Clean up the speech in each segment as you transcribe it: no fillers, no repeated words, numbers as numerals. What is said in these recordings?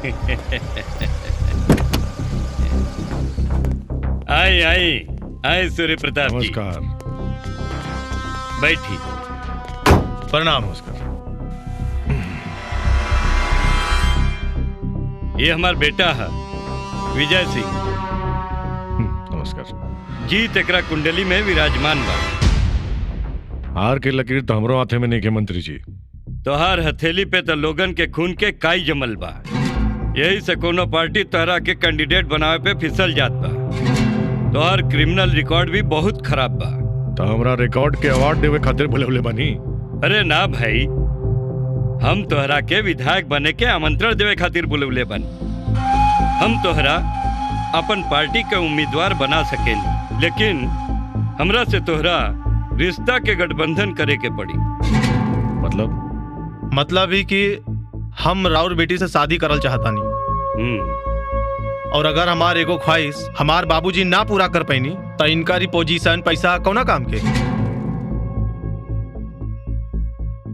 आए आए आए सूर्य प्रताप जी। नमस्कार। बैठी। प्रणाम। नमस्कार। ये हमार बेटा है विजय सिंह। नमस्कार। जीत एकरा कुंडली में विराजमान बा। हार के लकीर तो हमरो हाथे में नहीं के मंत्री जी। तोहार हथेली पे तो लोगन के खून के काई जमल बा। यही से कोनो पार्टी तोहरा के कैंडिडेट बनावे पे फिसल जात बा। तोहार क्रिमिनल रिकॉर्ड भी बहुत खराब बा। तो हमरा रिकॉर्ड के अवार्ड देवे खातिर बुलवले बानी। अरे ना भाई, हम तोहरा के विधायक बने के आमंत्रण देवे खातिर बुलवले बानी। हम तोहरा अपन पार्टी के उम्मीदवार बना सकेनी, लेकिन हमरा से तोहरा रिश्ता के गठबंधन करे के पड़ी। मतलब ही कि हम राउर बेटी से शादी करल चाहता नहीं, और अगर हमार एगो ख्वाहिश हमार बाबूजी ना पूरा कर पैनी तो इनका पोजीशन पैसा कौना काम के।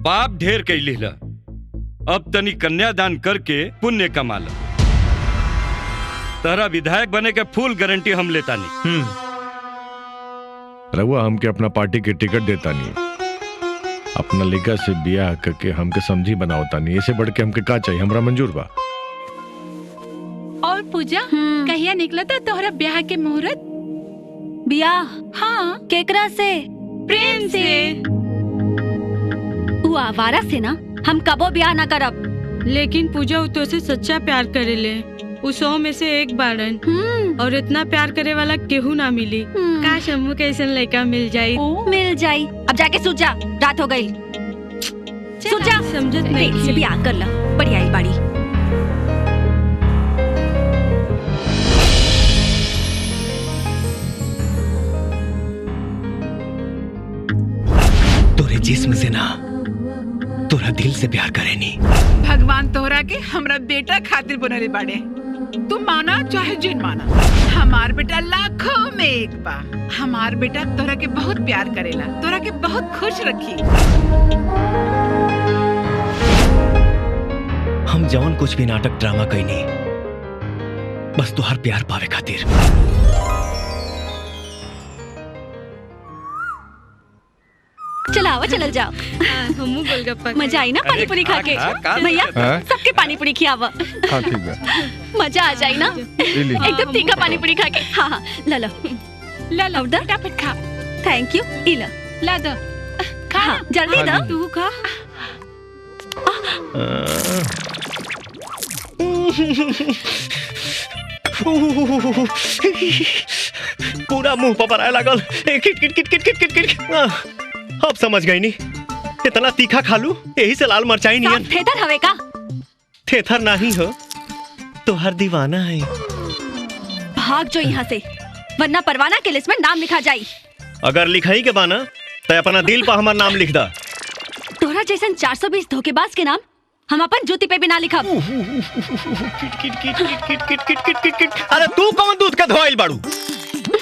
पाप ढेर कैली ला, अब तनी कन्यादान करके पुण्य कमा ला। तोहरा विधायक बने के फुल गारंटी हम लेता नहीं। रहुआ हमके अपना पार्टी के टिकट देता नहीं, अपना लिगा से बियाह करके हमके समझी बनावता नहीं। ऐसे बढ़ के हमके का चाहिए, हमरा मंजूर बा। और पूजा कहिया निकला था तोहरा ब्याह के मुहूर्त? ब्याह? हाँ। केकरा से? प्रेम से। तू आवारा से ना हम कबो ब्याह ना करब। लेकिन पूजा वो तो से सच्चा प्यार करेले, उ 100 में से एक बारन, और इतना प्यार करे वाला केहू ना मिली। काश हमू के ऐसा लड़का मिल जाई। मिल जाई। अब जाके सूत जा, रात हो गई। सूत जा। समझत नहीं से ब्याह कर ला, बढ़िया ही बाड़ी। तोरे जिस्म से ना, तोरा दिल से प्यार करेनी। भगवान तोहरा के हमरा बेटा खातिर बनले बाड़े। तू माना चाहे जिन माना, हमार बेटा लाखों में एक बा। हमार बेटा तोहरा के बहुत प्यार करेला, तोहरा के बहुत खुश रखी। हम जवन कुछ भी नाटक ड्रामा कईनी, बस तोहर प्यार पावे खातिर। चलाओ, चलल जाओ। हमू गोलगप्पा मजा आई ना पानी पूरी खा के? भैया सबके पानी पूरी खियावा। हाँ ठीक है। मजा आ जाए ना एकदम तीखा पानी पूरी खा के। हाँ हाँ ला लो ला लो, फटाफट खा। Thank you. इला ला दो, खा। हाँ, जल्दी दो। तू खा। पूरा मुंह पर आए लागल। किट किट किट किट किट किट किट। अब समझ गई नी, इतना तीखा खा लू यही से लाल मरचाई नहीं। थेथर हवे का? थेथर नहीं हो, तो हर दीवाना है। भाग जो यहाँ से, वरना परवाना के लिस्ट में नाम लिखा जाई। अगर लिखाई के बाना तो अपना दिल पर हमार नाम लिख दा। तोहरा जैसन 420 धोखेबाज के नाम हम अपन जूती पे भी ना लिखब। अरे तू कौन दूध का धोइल बाड़ू?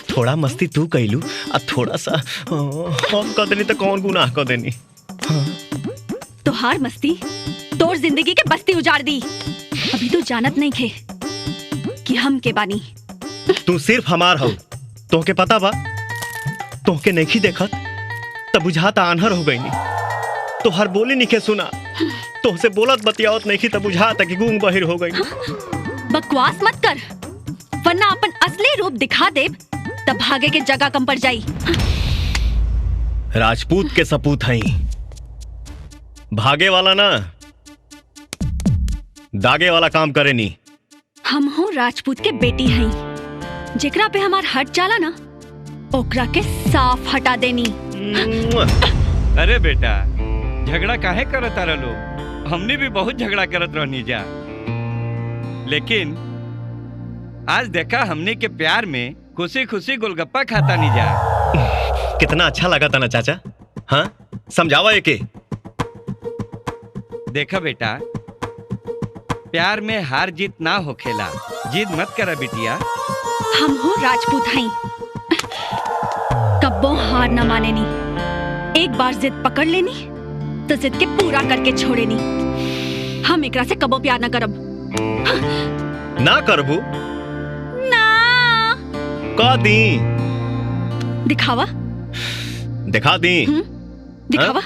थोड़ा मस्ती तू कैलू और थोड़ा सा हम कर देनी तो कौन गुनाह कर देनी। तोहार मस्ती तोर जिंदगी के बस्ती उजाड़ दी। अभी तो जानत नहीं खे कि हम के बानी। तू सिर्फ हमार हो, तोहके पता बा? तोहके नहीं देखत तब बुझाता आन्हर हो गई। तो हर बोली नहीं के सुना, तोहसे बोलत बतियावत नहीं तब बुझाता कि गूंग बहिर हो गई। बकवास मत कर, वरना अपन असली रूप दिखा दे तब भागे के जगह कम पड़ जाई। राजपूत के सपूत हैं, भागे वाला ना दागे वाला काम करे नी। हम हो राजपूत के बेटी हैं, जेकरा पे हमार हट जाला ना ओकरा के साफ हटा देनी। अरे बेटा, झगड़ा काहे करत आ लोग? हमने भी बहुत झगड़ा करत रहनी जा, लेकिन आज देखा हमने के प्यार में खुशी खुशी गोलगप्पा खाता नहीं जा। कितना अच्छा लगा था ना चाचा। हाँ समझावा एके। देखा बेटा, प्यार में हार जीत ना होखेला, जिद मत करा बिटिया। हम हो राजपूत हैं, कब्बो हार न माने नी। एक बार जिद पकड़ लेनी तो जिद के पूरा करके छोड़े नी। हम एकरा से कबो प्यार न करब। ना करबू ना का दी दिखावा दिखा दी दिखावा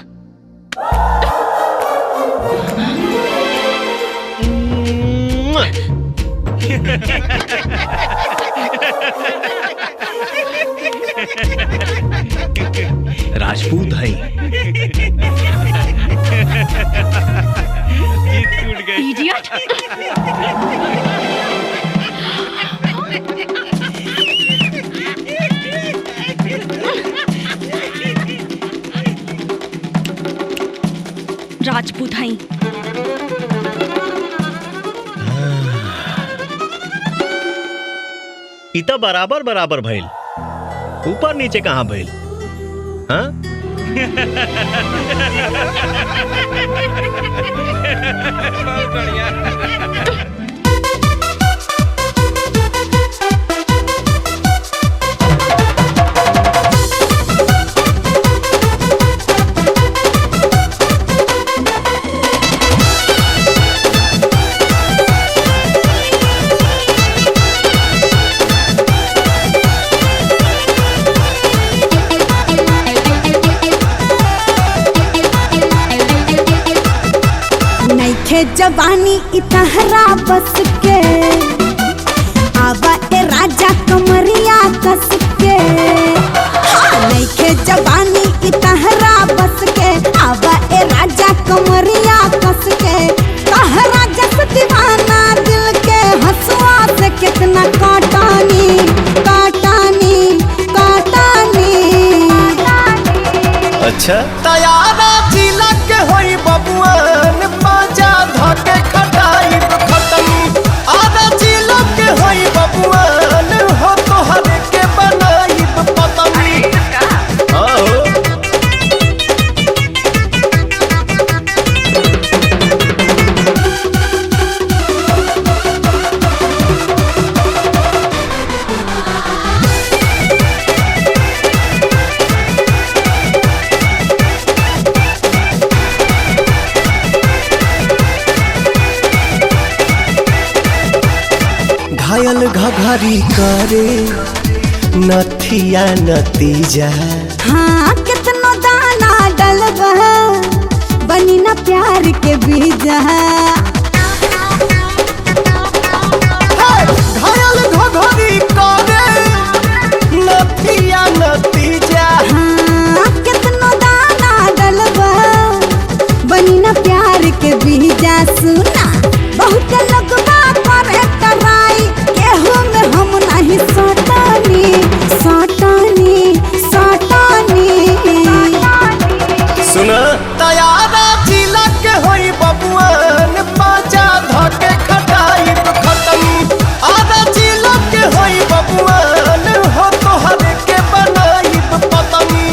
राजपूत है टूट गई। इडियट राजपूत हैं। इता बराबर बराबर भइल, ऊपर नीचे कहाँ भइल? हाँ? बहुत बढ़िया। नइखे जवानी इतहरा बस के आवा ए राजा कमरिया कस के। हाँ, नइखे जवानी इतहरा बस के आवा ए राजा कमरिया कस के। कहरा जस दीवाना दिल के हंसुआ से कितना काटानी काटानी काटानी। अच्छा तैयारा जिला के होई बबुआन पाजा धके खटाई खत्म। आधा जिला के होई बबुआन हो तोहर के बनाई पतम। आओ घायल घघरी करे नथिया नतीजा। हाँ कितनो दाना डलबा बनी ना प्यार के बीजा। घायल घघरी करे नथिया नतीजा। हाँ कितनो दाना डलबा बनी ना प्यार के बीजा। सुना बहुत लगवा करे टराई केहू में हम नहीं सटानी सटानी सटानी। सुना तैयारा जिला के होई बबुआन पाजा धके खटाई खत्म। आधा जिला के होई बबुआन हो तोहर के बनाई पतमी।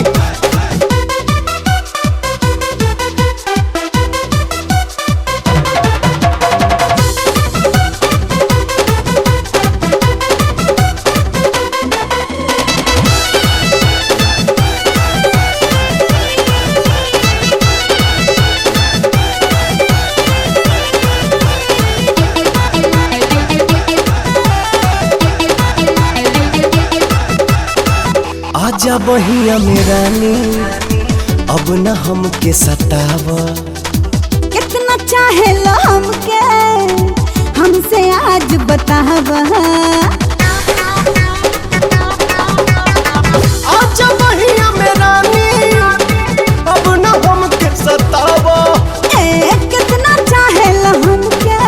आजा बहिया मेरा नी अब न हमके सतावा। कितना चाहे लो हमके हमसे आज बतावा। आजा बहिया मेरा नी अब न हमके सतावा। कितना चाहे लो हमके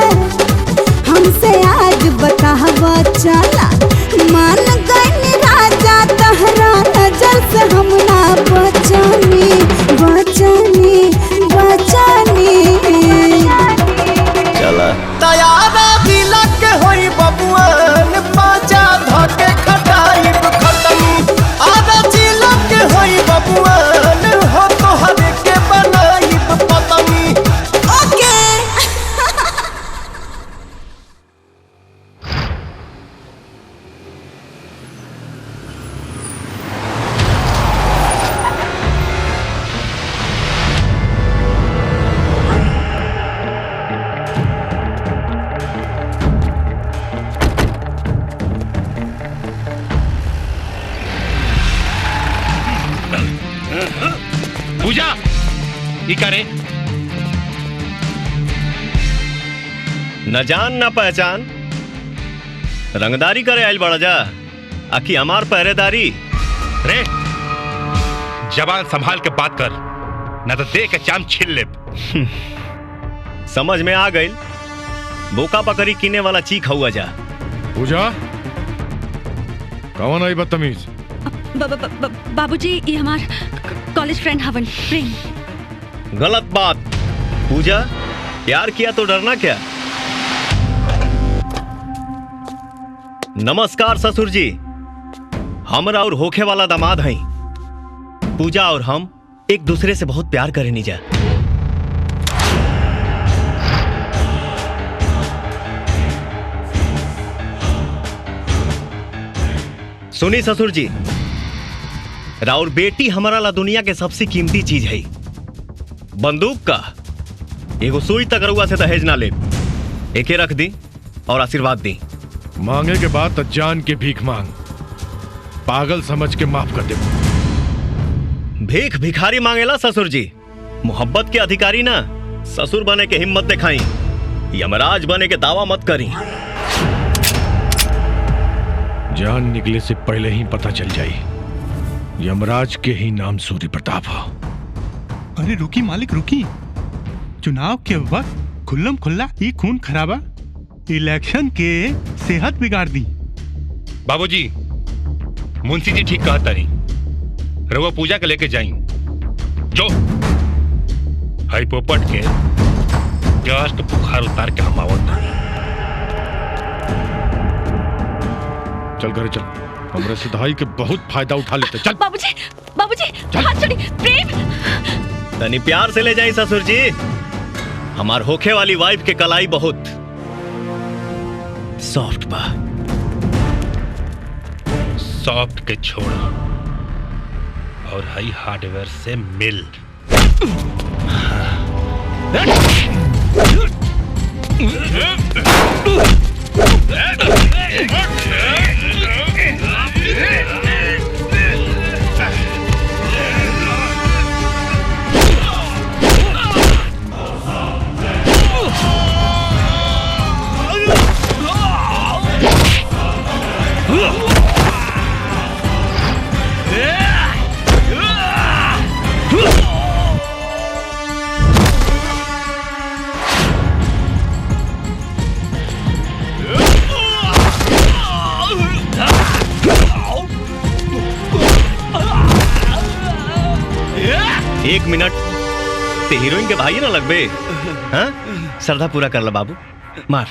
हमसे आज बतावा। चला मान गई राजा तहरा नजर से हम ना बचानी बचानी बचानी। चला तैयारा दिला के होई बबुआन पा ई करे न जान न पहचान रंगदारी करे आइल बड़ा जा आखी हमार पहरेदारी। रे जबान संभाल के बात कर, न तो दे के चाम छील ले। समझ में आ गई, बोका बकरी कीने वाला चीख हुआ जा। पूजा कौन आई बदतमीज? बाबूजी ये हमार कॉलेज फ्रेंड हवन प्रेम। गलत बात। पूजा प्यार किया तो डरना क्या? नमस्कार ससुर जी, हमरा और होखे वाला दामाद हैं। पूजा और हम एक दूसरे से बहुत प्यार करेनी जा। सुनी ससुर जी, राउर बेटी हमारा ला दुनिया के सबसे कीमती चीज है। बंदूक का एगो सुई तक रउआ से दहेज ना ले, एके रख दी और आशीर्वाद दी। मांगे के बाद तो जान के भीख मांग, पागल समझ के माफ कर दे। भीख भिखारी मांगेला ससुर जी, मोहब्बत के अधिकारी ना। ससुर बने के हिम्मत दिखाई, यमराज बने के दावा मत करी। जान निकले से पहले ही पता चल जाई, यमराज के ही नाम सूर्य प्रताप हो। अरे रुकी मालिक रुकी, चुनाव के वक्त खुल्लम खुल्ला ही खून खराबा इलेक्शन के सेहत बिगाड़ दी। बाबूजी मुंशी जी ठीक कहता नहीं, रवा पूजा के लेके जाई जो हई पोपट के जस्ट बुखार उतार के हम आवत। चल घरे चल, हमरे सिधाई के बहुत फायदा उठा लेते। चल बाबूजी बाबूजी हाथ छोड़ी। प्रेम तनी प्यार से ले जाई ससुर जी, हमार होखे वाली वाइफ के कलाई बहुत सॉफ्ट बा। सॉफ्ट के छोड़ और हाई हार्डवेयर से मिल। एक मिनट ते हीरोइन के भाई ना लगबे? हाँ? श्रद्धा पूरा कर ला बाबू, मार।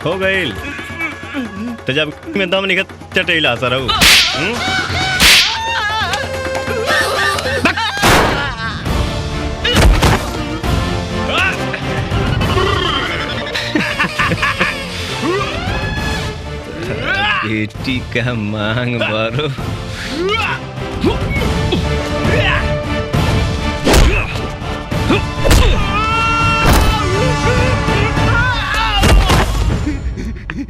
हो गई तो जब में दम निकल चटेला सरऊ। बेटी का मांग बारो।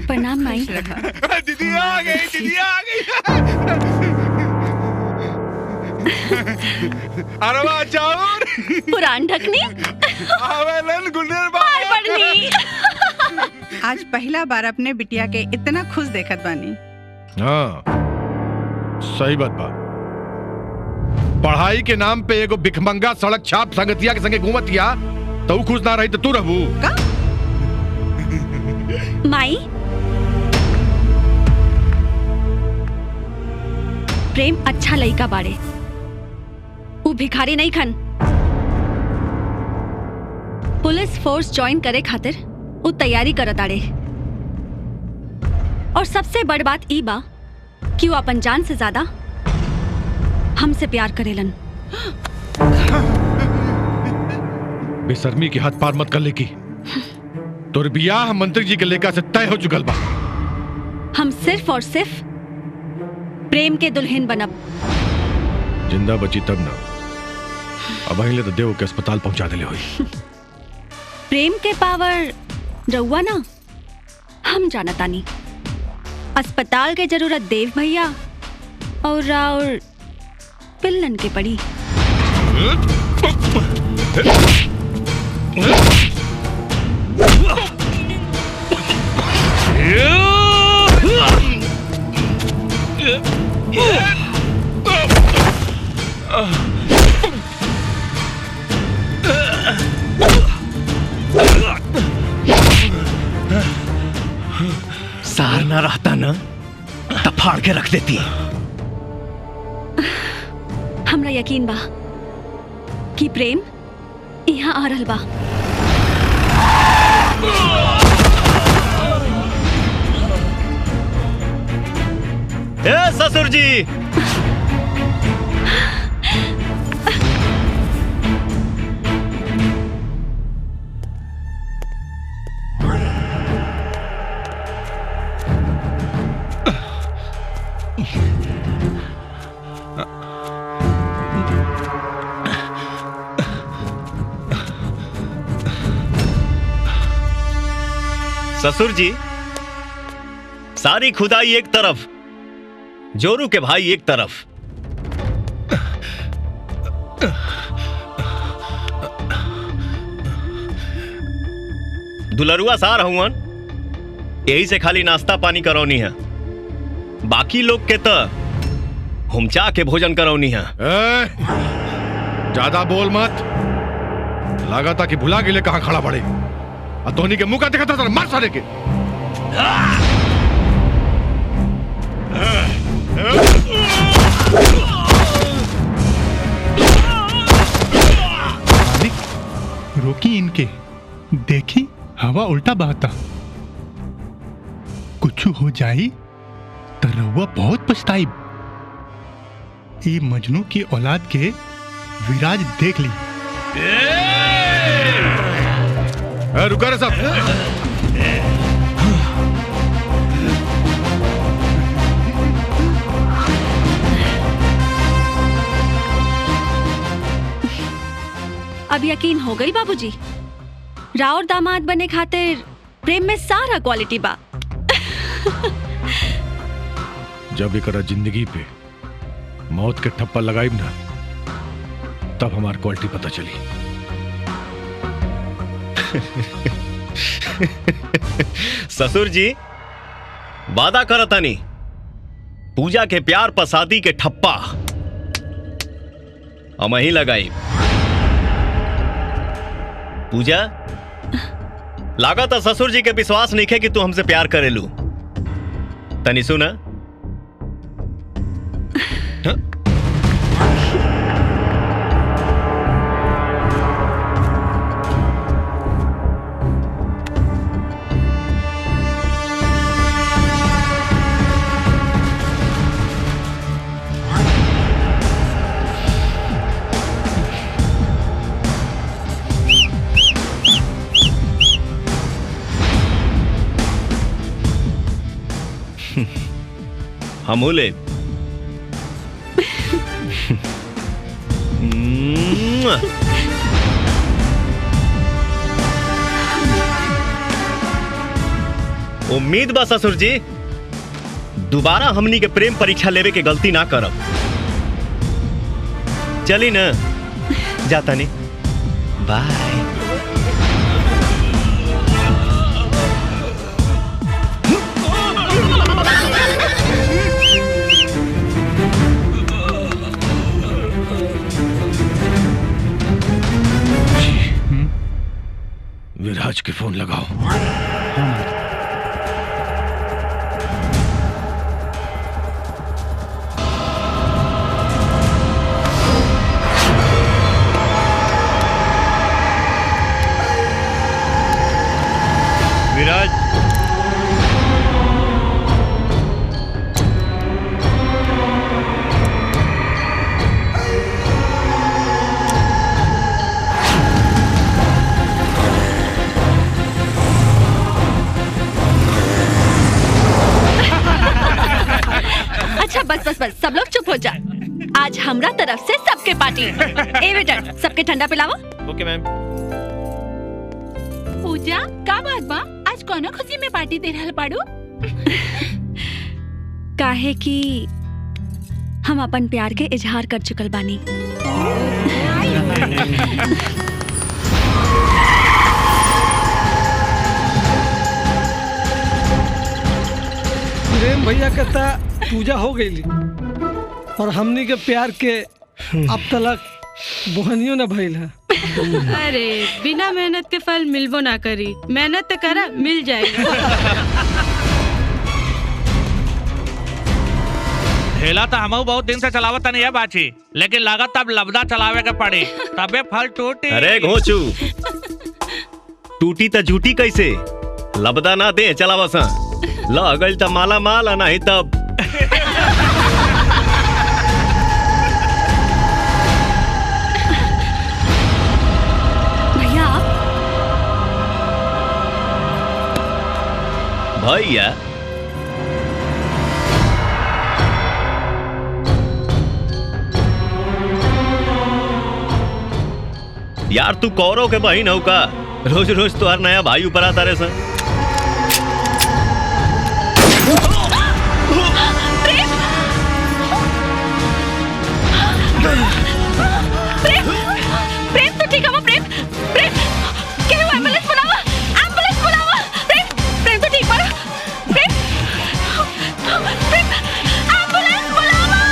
प्रणाम माई। दीदी आ गई, दीदी आ गई। अरवा चाउर पुरान ढकनी आवेलन गुलर बार पड़नी। आज पहला बार अपने बिटिया के इतना खुश देखत बानी। हाँ सही बात बा। पढ़ाई के नाम पे एगो भिखमंगा सड़क छाप संगतिया के संगे घूमतिया तो खुश ना रही तो तू रहबू का? माई प्रेम अच्छा लइका बाड़े, उ भिखारी नहीं खन। पुलिस फोर्स ज्वाइन करे खातिर उ तैयारी करत आड़े। और सबसे बड़ बात ई बा कि वो अपन जान से ज्यादा हमसे प्यार करेलन। बेशर्मी की हाथ पार मत कर लेकी। तोर बियाह मंत्री जी के लेकर से तय हो चुकल बा। हम सिर्फ और सिर्फ प्रेम के दुल्हन बनब। जिंदा बची तब ना, अब अहिले तो देव के अस्पताल पहुंचा देले होई। प्रेम के पावर रउआ ना हम जानतानी। अस्पताल के जरूरत देव भैया और पिल्लन के पड़ी। सार ना रहता ना तब फाड़ के रख देती। हमरा यकीन बा कि प्रेम यहाँ आ रहल बा। ए ससुर जी, ससुर जी, सारी खुदाई एक तरफ, जोरू के भाई एक तरफ। दुलरुआ सार हुवन, यही से खाली नाश्ता पानी करौनी है। बाकी लोग के तो हुमचा के भोजन करौनी है। ज्यादा बोल मत, लगा था कि भुला गिले कहां खड़ा पड़े। धोनी के मुंह का देखा था मार सारे के। रोकी इनके, देखी हवा उल्टा बहता। कुछ हो जाई तो रउआ बहुत पछताई। ये मजनू की औलाद के विराज देख ली। रुका रे सब। अब यकीन हो गई बाबूजी, राउर दामाद बने खातिर प्रेम में सारा क्वालिटी बा। जब एक जिंदगी पे मौत के ठप्पा लगाई ना, तब हमारी क्वालिटी पता चली। ससुर जी, वादा करतानी पूजा के प्यार पर शादी के ठप्पा हम ही लगाई। पूजा, लागत ससुर जी के विश्वास नहीं है कि तू हमसे प्यार करेलू। तनी सुना। हमूले उम्मीद बा ससुर जी, दोबारा हमनी के प्रेम परीक्षा लेवे के गलती ना करब। चली न, जाता नहीं। बाय। विराज के फोन लगाओ। विराज, अच्छा बस बस बस, सब लोग चुप हो जा। आज हमरा तरफ से सबके पार्टी। ए वेटर, सबके ठंडा पिलावा। ओके मैम। पूजा, का बात बा? आज कौन खुशी में पार्टी दे रहल बाड़ू? काहे कि हम अपन प्यार के इजहार कर चुकल बानी। प्रेम भैया कहता पूजा हो गई और हमनी के प्यार के अब तक बोहनियो न भइल है। अरे बिना मेहनत के फल मिलबो ना करी, मेहनत तो करा मिल जाएगा। ठेला तो हमहू बहुत दिन से चलावत नहीं है बाची, लेकिन लागत तब लबदा चलावे के पड़ी तबे फल टूटी। अरे घोचू, टूटी त झूठी कैसे? लबदा ना दे चलावा सा लगल त माला माल नहीं तब। भैया भैया यार तू कौरव के बहिन हो का? रोज रोज तो हर नया भाई ऊपर आता रहे सर। प्रेम तो ठीक है प्रेम प्रेम क्यों एम्बुलेंस बुलावा प्रेम प्रेम तो ठीक पड़ा प्रेम प्रेम एम्बुलेंस बुलावा।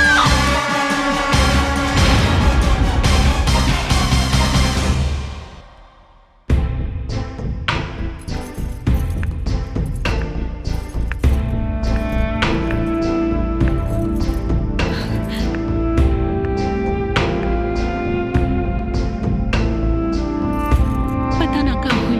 पता ना कहाँ हुई।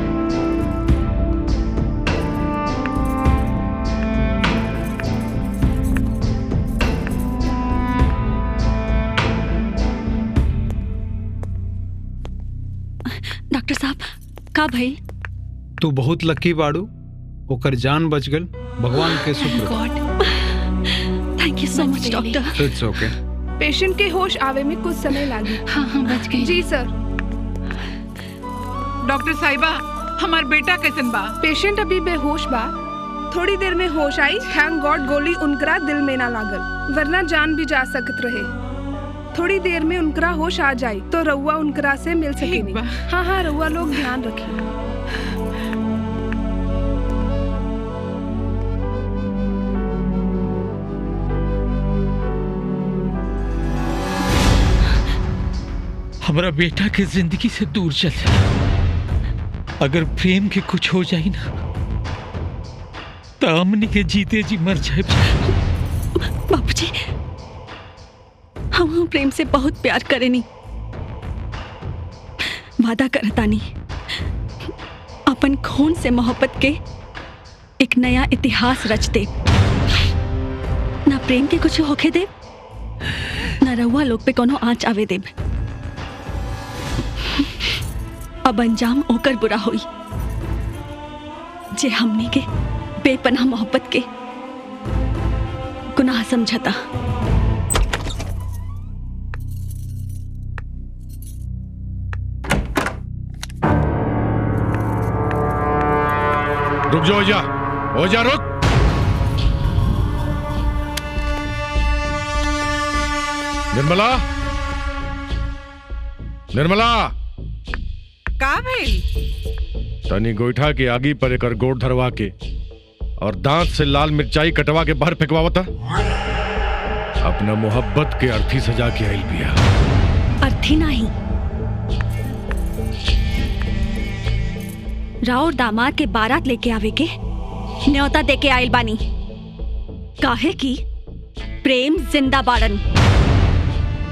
डॉक्टर साहब का भाई? तू बहुत लकी बाड़ू, ओकर जान बच गल, भगवान के शुक्र। God thank you so much doctor. It's okay. Patient के होश आवे में कुछ समय लागी। हाँ हाँ बच गई। जी सर। डॉक्टर साहिबा हमार बेटा कैसन बा? पेशेंट अभी बेहोश बा, थोड़ी देर में होश आई। थैंक गॉड गोली उनकरा दिल में ना लागल, वरना जान भी जा सकत रहे। थोड़ी देर में उनकरा होश आ जाई तो रउआ उनकरा से मिल सकेनी। हाँ हाँ रउआ लोग ध्यान रखिए। हमारा बेटा के जिंदगी से दूर चल जाए, अगर प्रेम के कुछ हो जाए ना तो हमनी के जीते जी मर जाए। बाबूजी हम प्रेम से बहुत प्यार करेनी, वादा करतानी अपन खून से मोहब्बत के एक नया इतिहास रच दे। ना प्रेम के कुछ होके दे, ना रउआ लोग पे कोनो आँच आवे दे। अब अंजाम ओकर बुरा होई जे हमने के बेपनाह मोहब्बत के गुनाह समझता। रुक जाओ, हो जा रुक। निर्मला, निर्मला का भइल? तनी गोईठा के आगी पर एक गोड़ धरवा के और दांत से लाल मिर्चाई कटवा के बाहर फेंकवावता। अपना मोहब्बत के अर्थी सजा के आइल बिया। अर्थी नहीं, राउर दामाद के बारात लेके आवे के न्योता दे के आइल बानी। काहे की प्रेम जिंदा बाड़न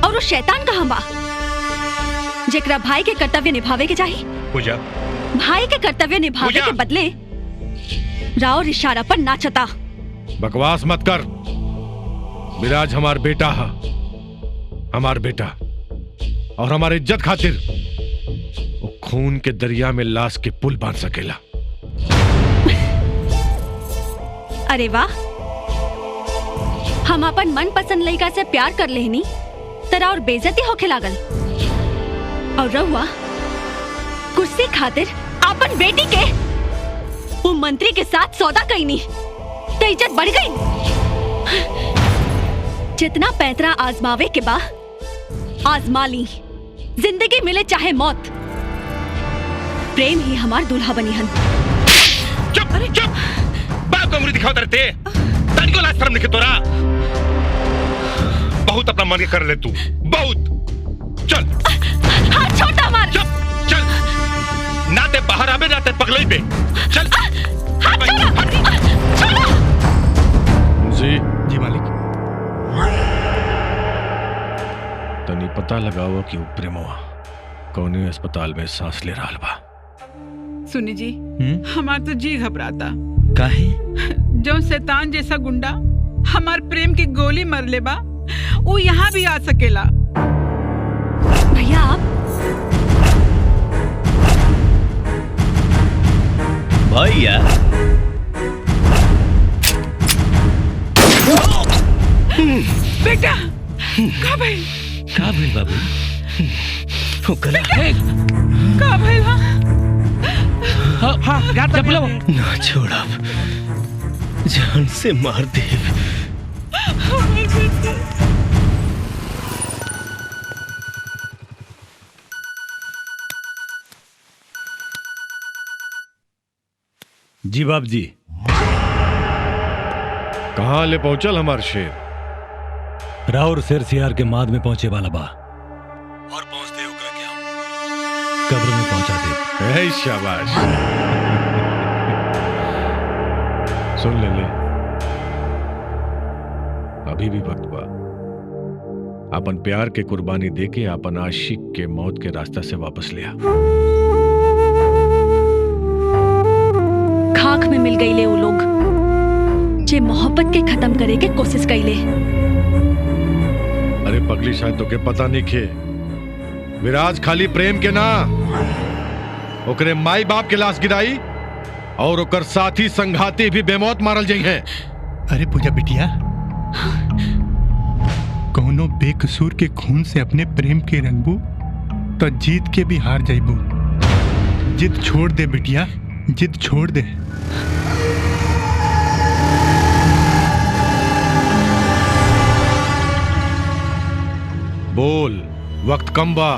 और वो शैतान कहाँ बा जेकरा भाई के कर्तव्य निभावे के चाहिए। पूजा, भाई के कर्तव्य निभावे के बदले राउर इशारा पर नाचता। बकवास मत कर। विराज हमार बेटा है, हमार बेटा, और हमारे इज्जत खातिर वो खून के दरिया में लाश के पुल बांध सकेला। अरे वाह, हम अपन मन पसंद लड़का से प्यार कर लेनी तरा और बेइज्जती होके लागल, और रहुआ कुर्सी खातिर अपन बेटी के वो मंत्री के साथ सौदा कईनी तो इज्जत बढ़ गई। जितना पैतरा आजमावे के बा आजमा ली। जिंदगी मिले चाहे मौत, प्रेम ही हमार दूल्हा बनी हन। चुप चुप, बाप को उंगली दिखाओ तरते, तन को लाज शर्म नहीं तोरा। बहुत अपना मन के कर ले तू, बहुत। चल हाथ छोटा मार। चुप चल, नाते बाहर आवे नाते पगलई पे। चल जी मालिक। तनी पता लगाओ कि प्रेमवा कौने अस्पताल में सांस ले रहा बा। सुनी जी, हमार तो जी घबराता। काहे? जो शैतान जैसा गुंडा हमार प्रेम की गोली मर ले बा, वो यहाँ भी आ सकेला। भैया आप भैया बेटा का भइल? का भइल बाबू? का भइल? हाँ चप्पल ना छोड़ा, जान से मार दे। जी बाप जी। कहाँ ले पहुंचल हमार शेर? राउर शेर सियार के माद में पहुंचे वाला बा, और पहुंचते ओकरा के हम कब्र में पहुंचा दे। शाबाश। सुन ले अभी भी वक्त बा। अपन प्यार के कुर्बानी देके अपन आशिक के मौत के रास्ता से वापस लिया। खाक में मिल गई ले वो लोग जे मोहब्बत के खत्म करे के कोशिश कैले। अरे पगली, शायद तो के पता नहीं खे, विराज खाली प्रेम के ना, ओकरे माई बाप के लाश गिराई और ओकर साथी संघाती भी बेमौत मारल जाई हैं। अरे पूजा बिटिया, कौनो बेकसूर के खून से अपने प्रेम के रंगबू तो जीत के भी हार जाइबू। जिद छोड़ दे बिटिया, जिद छोड़ दे। बोल, वक्त कम बा।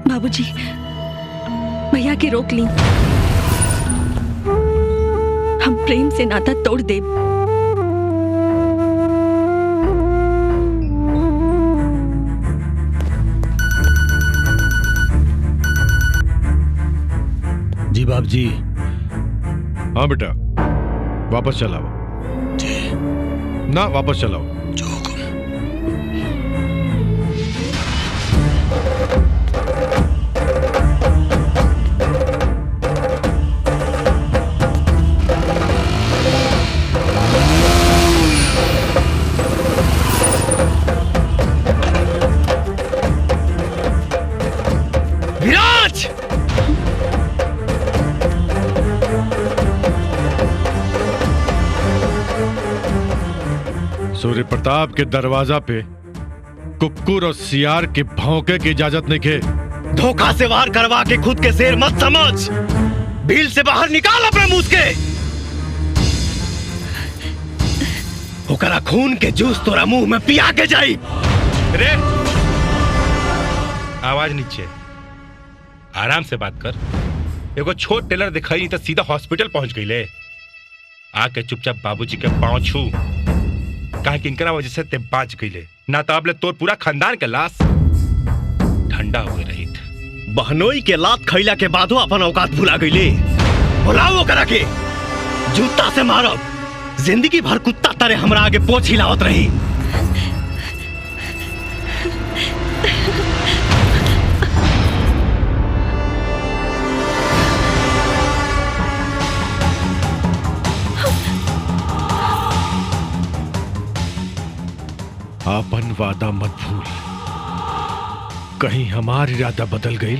बाबूजी, भैया की रोक ली। हम प्रेम से नाता तोड़ दे। जी बाप जी। हाँ बेटा, वापस चलाओ। ना वापस चलाओ। विराज! सूर्य प्रताप के दरवाजा पे कुक्कुर और सियार के भौंके की इजाजत नहीं के। धोखा से वार करवा के खुद के शेर मत समझ। भील से बाहर निकाल अपने मुंह के। ओकरा खून के जूस तोरा मुंह में पिया के जाई। रे आवाज नीचे, आराम से बात कर। एगो छोट टेलर दिखाई नहीं तो सीधा हॉस्पिटल पहुंच गई ले। आके चुपचाप बाबूजी के पांव छू, काहे कि इनकरा वजह से ते बाच गईले, ना तो अब ले तोर पूरा खानदान के लाश ठंडा हुए रही। बहनोई के लात खैला के बादो अपन औकात भुला गईले। बुलाओ करा के जूता से मारब। जिंदगी भर कुत्ता तारे हमरा आगे पोछ हिलावत रही। आपन वादा मत भूल। कहीं हमार इरादा बदल गई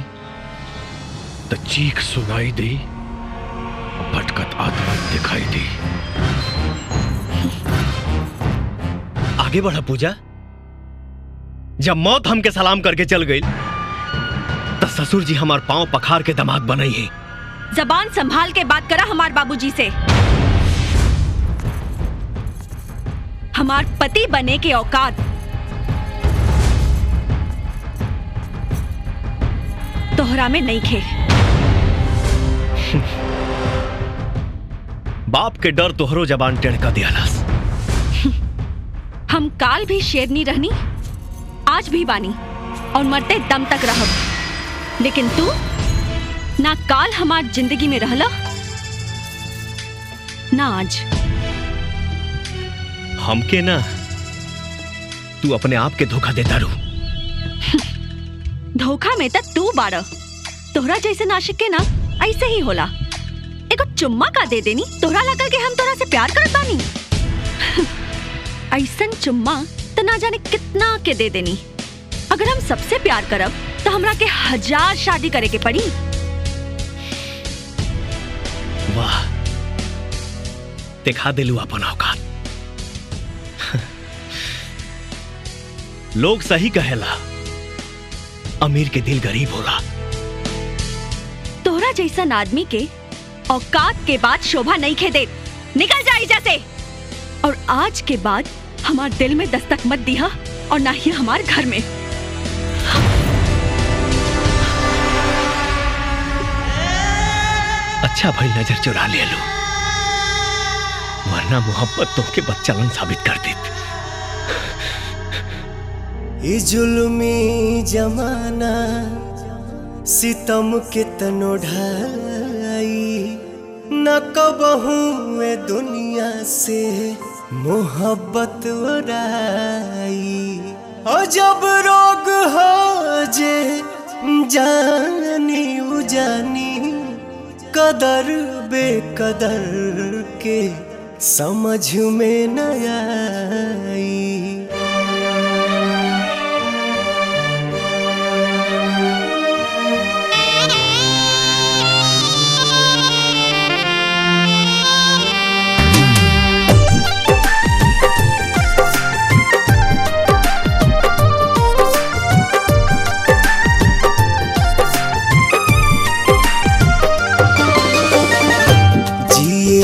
तो चीख सुनाई दी, भटकत आत्मा दिखाई दी। आगे बढ़ा पूजा। जब मौत हमके सलाम करके चल गई तो ससुर जी हमार पांव पखार के दामाद बनाई है। जबान संभाल के बात करा हमार बाबूजी से। हमार पति बने के औकात तोहरा में नहीं खे। बाप के डर तोहरो जबान टेढ़ कर दियालास। हम काल भी शेरनी रहनी, आज भी बानी और मरते दम तक रहब। लेकिन तू ना काल हमार जिंदगी में रहला ना आज। हमके ना तू अपने आप के धोखा देता रू। धोखा में तो तू बाड़ा। तोहरा जैसे नाशिक के ना ऐसे ही होला। एगो चुम्मा का दे देनी तोहरा लगल के हम तोहरा से प्यार करत बानी। ऐसन चुम्मा तो ना जाने कितना के दे देनी। अगर हम सबसे प्यार करब तो हमरा के 1000 शादी करे के पड़ी। वाह, दिखा दिलू अपन औकात। लोग सही कहेला, अमीर के दिल गरीब होला। तोहरा जैसन आदमी के औकात के बाद शोभा नहीं खे दे। निकल जा एजा से। और आज के बाद हमार दिल में दस्तक मत दिया और ना ही हमार घर में। अच्छा भाई नजर चुरा ले लो, वरना मोहब्बत तो के बच्चलन साबित कर देती। ई जुल्मी जमाना सितम के तनो ढाई, न कबहू ए दुनिया से मोहब्बत उड़ाई। और जब रोग हो जे जानी उजानी, कदर बेकदर के समझ में न आई।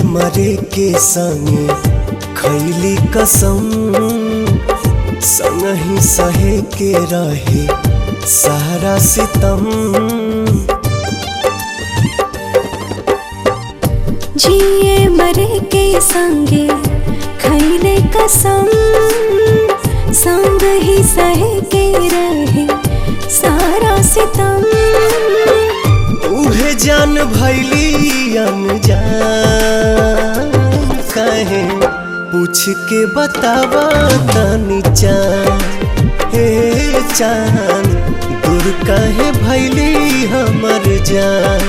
मरे के संगे खैली कसम, संग ही सहे के रहे सारा सितम। जिए मरे के संगे खैले कसम, संग ही सहे के रहे सारा सितम। उहे जान भैली अनजान, कहे पूछ के बतावा तनी चान। हे चान, दूर कहे भैली हमर जान।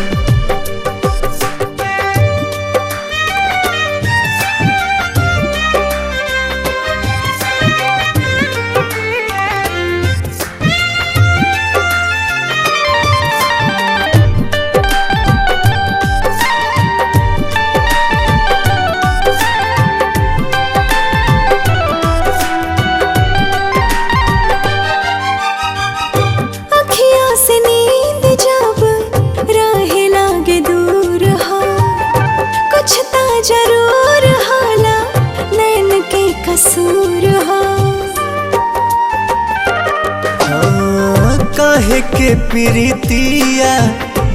काहे के प्रीतिया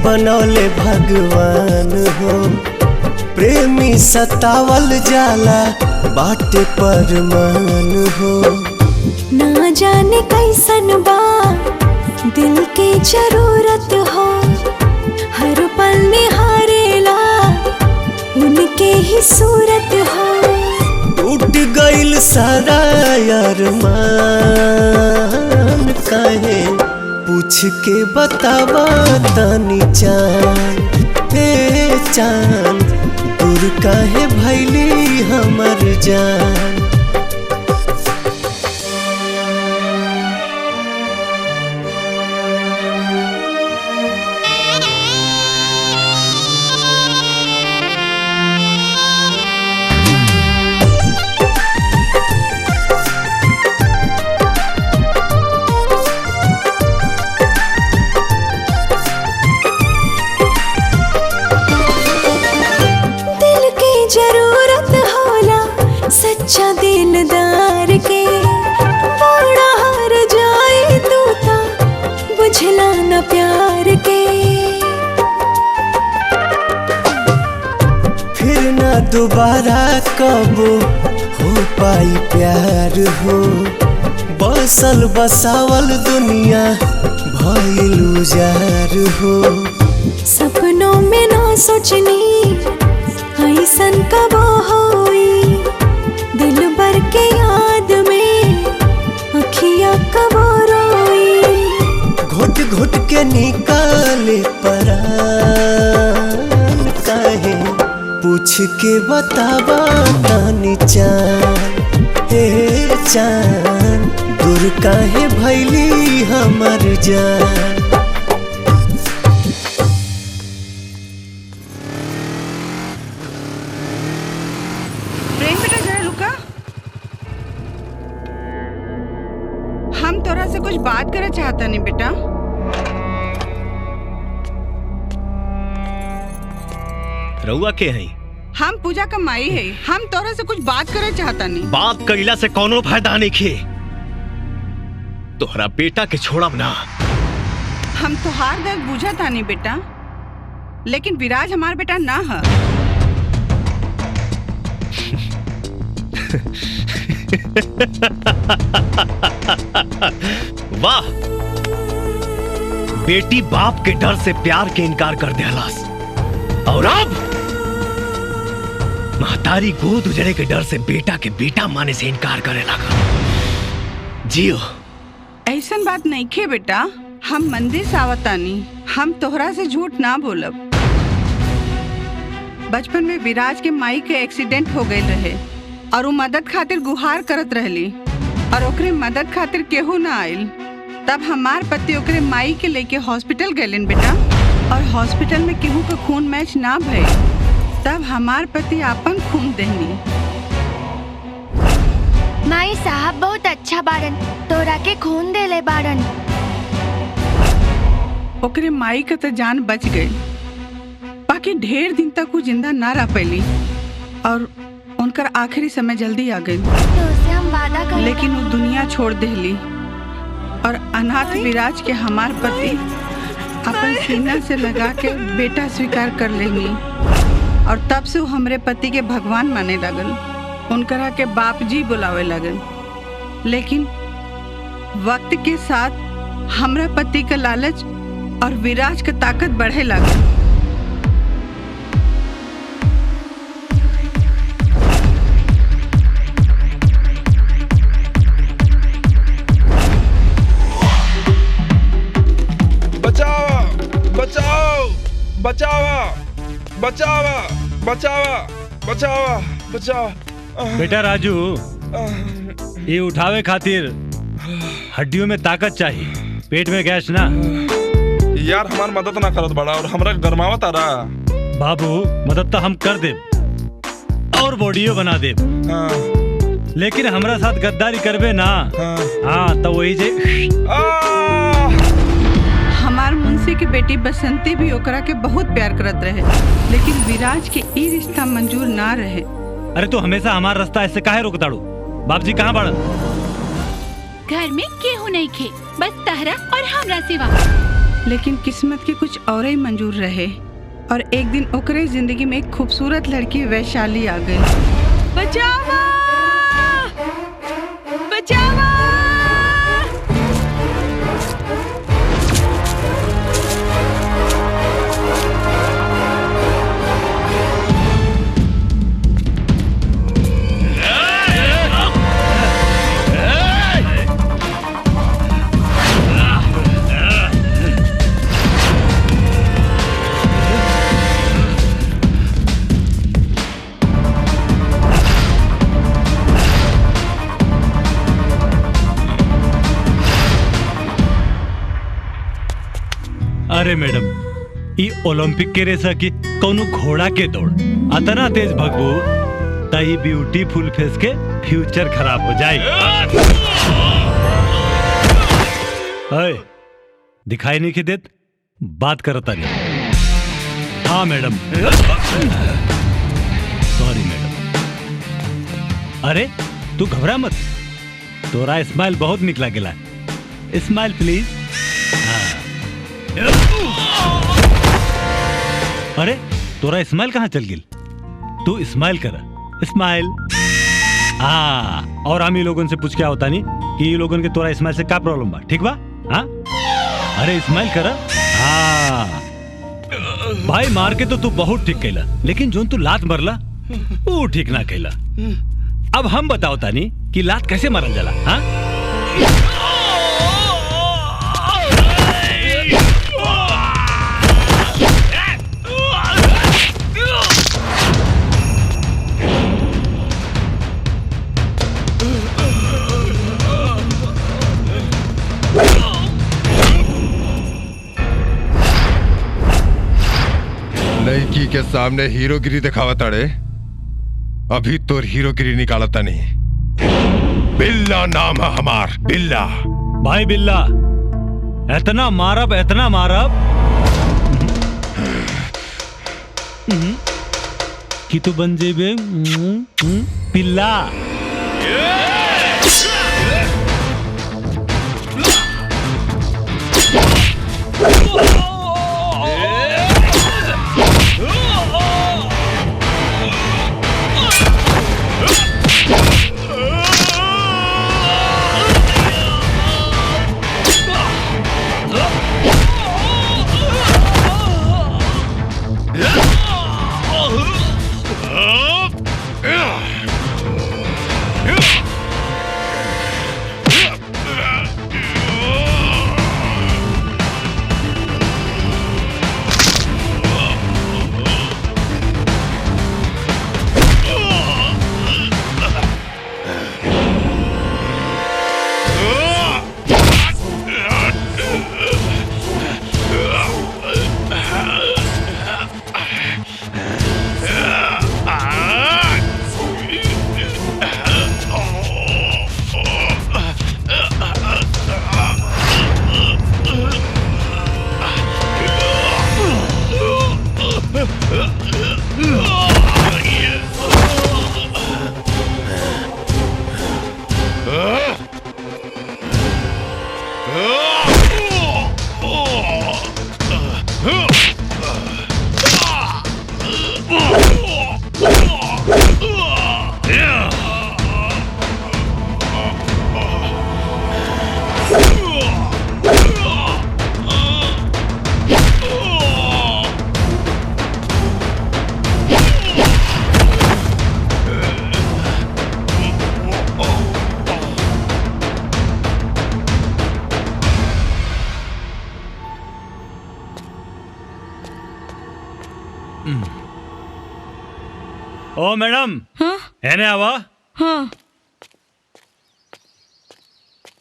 बनौले भगवान हो, प्रेमी सतावल जाला बाटे परमान हो। ना जाने कैसन बा दिल के जरूरत हो, हर पल निहारेला उनके ही सूरत हो। टूट गइल सारा अरमान, काहे पूछ के बतावा तनी चान। हे चान, दूर काहे भैली हमर जान। जरूरत होला सच्चा न प्यार के, फिर ना दोबारा कब हो पाई प्यार हो। बसल बसावल दुनिया भइल उजार हो। सपनों में ना सोचनी ऐसन कब होई, दिल भर के याद में अखियाँ कब रोई। घुट घुट के निकाले परान काहे, पूछ के बतावा तानी चान। हे चान दूर काहे भैली हमर जान। प्रेम बेटा जरा रुका, हम तोरा से कुछ बात करे चाहता नहीं बेटा। रउआ के है? हम पूजा का माई है, हम तोरा से कुछ बात करे चाहता नहीं। बात कइला से कोनो फायदा नहीं खे। तोहरा बेटा के छोड़ब ना। हम तोहार दर्द बुझा था नहीं बेटा, लेकिन विराज हमार बेटा ना है। वाह, बेटी बाप के डर से प्यार के इनकार कर देहलास, और अब महतारी गोद उजड़े के डर से बेटा के बेटा माने से इनकार करे लगा। जियो। ऐसन बात नहीं खे बेटा, हम मंदिर से आवतानी, हम तोहरा से झूठ ना बोलब। बचपन में विराज के माई के एक्सीडेंट हो गए रहे और वो मदद खातिर गुहार करत रहली और ओकरे मदद खातिर केहू ना आइल। तब हमार पति ओकरे माई के लेके हॉस्पिटल गए बेटा, और हॉस्पिटल में केहू का खून मैच ना भइल। तब हमार पति आपन खून देहनी। माई साहब बहुत अच्छा बाड़न, तोरा के खून देले बाड़न। ओकरे माई का तो जान बच गई, बाकी ढेर दिन तक वो जिंदा ना रह पैली और उनकर आखिरी समय जल्दी आ गई। तो हम वादा कर, लेकिन वो दुनिया छोड़ देली और अनाथ विराज के हमार पति अपन सीना से लगा के बेटा स्वीकार कर लेनी। और तब से वो हमरे पति के भगवान माने लगल, उनकरा के बाप जी बुलावे लगल। लेकिन वक्त के साथ हमरा पति का लालच और विराज का ताकत बढ़े लगल। बचाओ बचाओ बचाओ बचाओ बचाओ बचाओ बचाओ। बेटा राजू, ये उठावे खातिर हड्डियों में ताकत चाहिए, पेट में गैस ना। यार हमार मदद ना करत बड़ा और हमरा गरमावत आ रहा। बाबू मदद तो हम कर दे और बॉडियो बना दे, लेकिन हमरा साथ गद्दारी करबे ना। हाँ तो वही जे हमार मुंशी की बेटी बसंती भी ओकरा के बहुत प्यार करत रहे, लेकिन विराज के ई रिश्ता मंजूर ना रहे। अरे तो हमेशा हमारा रास्ता ऐसे काहे रोकताड़ू? बाप जी कहाँ बाड़न? घर में केहू नहीं खे, बस तहरा और हमरा सिवा। लेकिन किस्मत के कुछ और ही मंजूर रहे और एक दिन ओकरे जिंदगी में एक खूबसूरत लड़की वैशाली आ गई। बचावा! बचावा! अरे मैडम, ई ओलंपिक के रेसा की कौनो घोड़ा के दौड़ अतना तेज भगबू तई ब्यूटीफुल फेस के फ्यूचर खराब हो जाए। दिखाई नहीं की देत, बात करता नहीं। हाँ मैडम, सॉरी मैडम। अरे तू घबरा मत, तोरा स्माइल बहुत निकला गेला। Smile please. अरे तोरा स्माइल कहाँ चल गिल? तू स्माइल कर, स्माइल। हाँ, और हम ही लोगन से पूछ के होता नहीं कि ये लोगन के तोरा स्माइल से क्या प्रॉब्लम बा, ठीक बा? हाँ, अरे स्माइल कर। हाँ भाई, मार के तो तू बहुत ठीक कैला, लेकिन जोन तू लात मरला वो ठीक ना कैला। अब हम बताओ तानी कि लात कैसे मारल जाला। हाँ, लड़की के सामने हीरोगिरी दिखावा ताड़े, अभी तोर हीरोगिरी निकालता नहीं। बिल्ला नाम है हमार, बिल्ला। भाई बिल्ला, इतना मारब कि तू बन जेबे पिल्ला। ओ मैडम, एने आवा। हाँ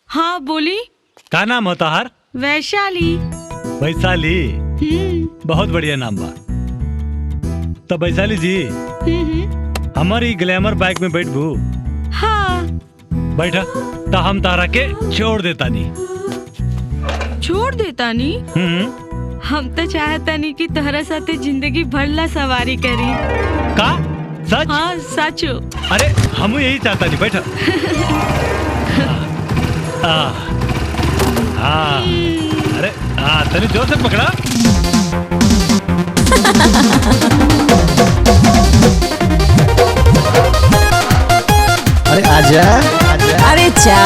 हाँ बोली। का नाम होता हर? वैशाली। वैशाली, बहुत बढ़िया नाम बा। तो वैशाली जी, हमारी ग्लैमर बाइक में बैठबू? हाँ। बैठा, तो हम तारा के छोड़ देता नहीं। छोड़ देता नहीं? हम तो चाहता नहीं कि तोहरा साथे जिंदगी भर ला सवारी करी। का? सच? हाँ सचो। अरे हम यही चाहता नहीं। बैठा। अरे तनी जोर से पकड़ा। अरे आजा, अरे चा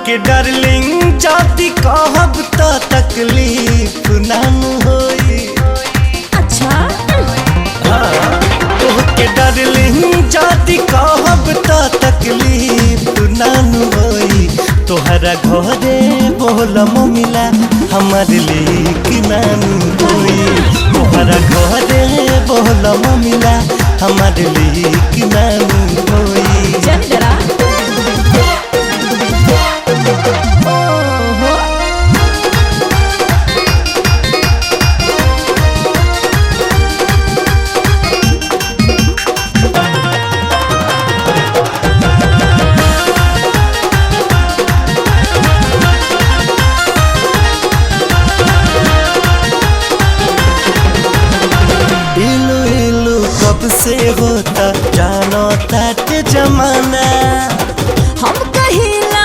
के डार्लिंग जाति कहब तो तकलीफ नाम होई। अच्छा के डार्लिंग जाति कहब तो तकलीफ नाम होई। तोहरा घरे बोलम मिला हमार लेक नाम होई। तोहरा घरे बोलम मिला हमार लेक नाम होई। चल जरा से होता जानो तात जमाना। हम कहिला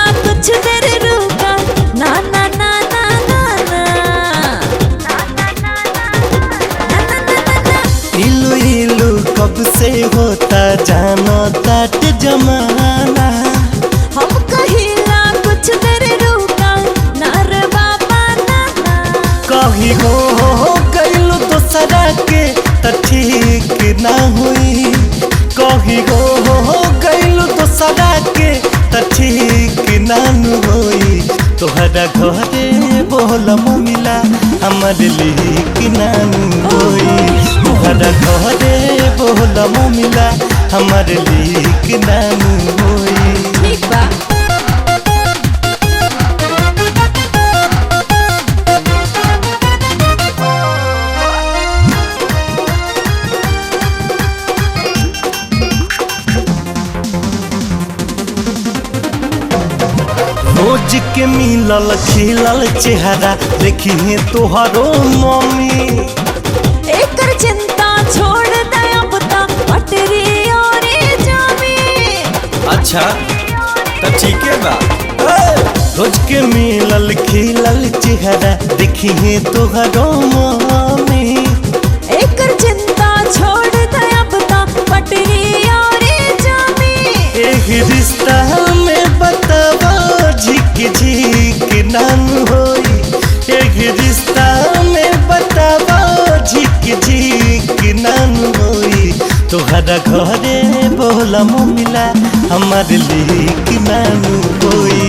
जमाना। हम कहिला कुछ देर रुका ना रे बाबा ना ना। कहीं हो गइलू दोसरा के त ठीक ना हुई। कहीं हो गइलू दोसरा के त ठीक ना हुई। तोहरा घरे बोलम मिला हमर लिख नानू होई। तोहरा घरे बोलम मिला हमर लिख नानू होई। ठीक बा। रोज के मिलल खिलल चेहरा देखिए तोहरो मम्मी। एकर चिंता छोड़ दे अब ता पटरी और जामी। अच्छा तो ठीक है बा। रोज के मिलल खिलल चेहरा देखिए तोहरो मम्मी। एकर चिंता छोड़ दे अब ता पटरी और जामी। एक रिश्ता में बतावा झिक झिक नान होई। एक रिश्ता में बतावा झिक झिक नान होई। तोहरा घरे बोलम मिला हमर लिख नानू होई।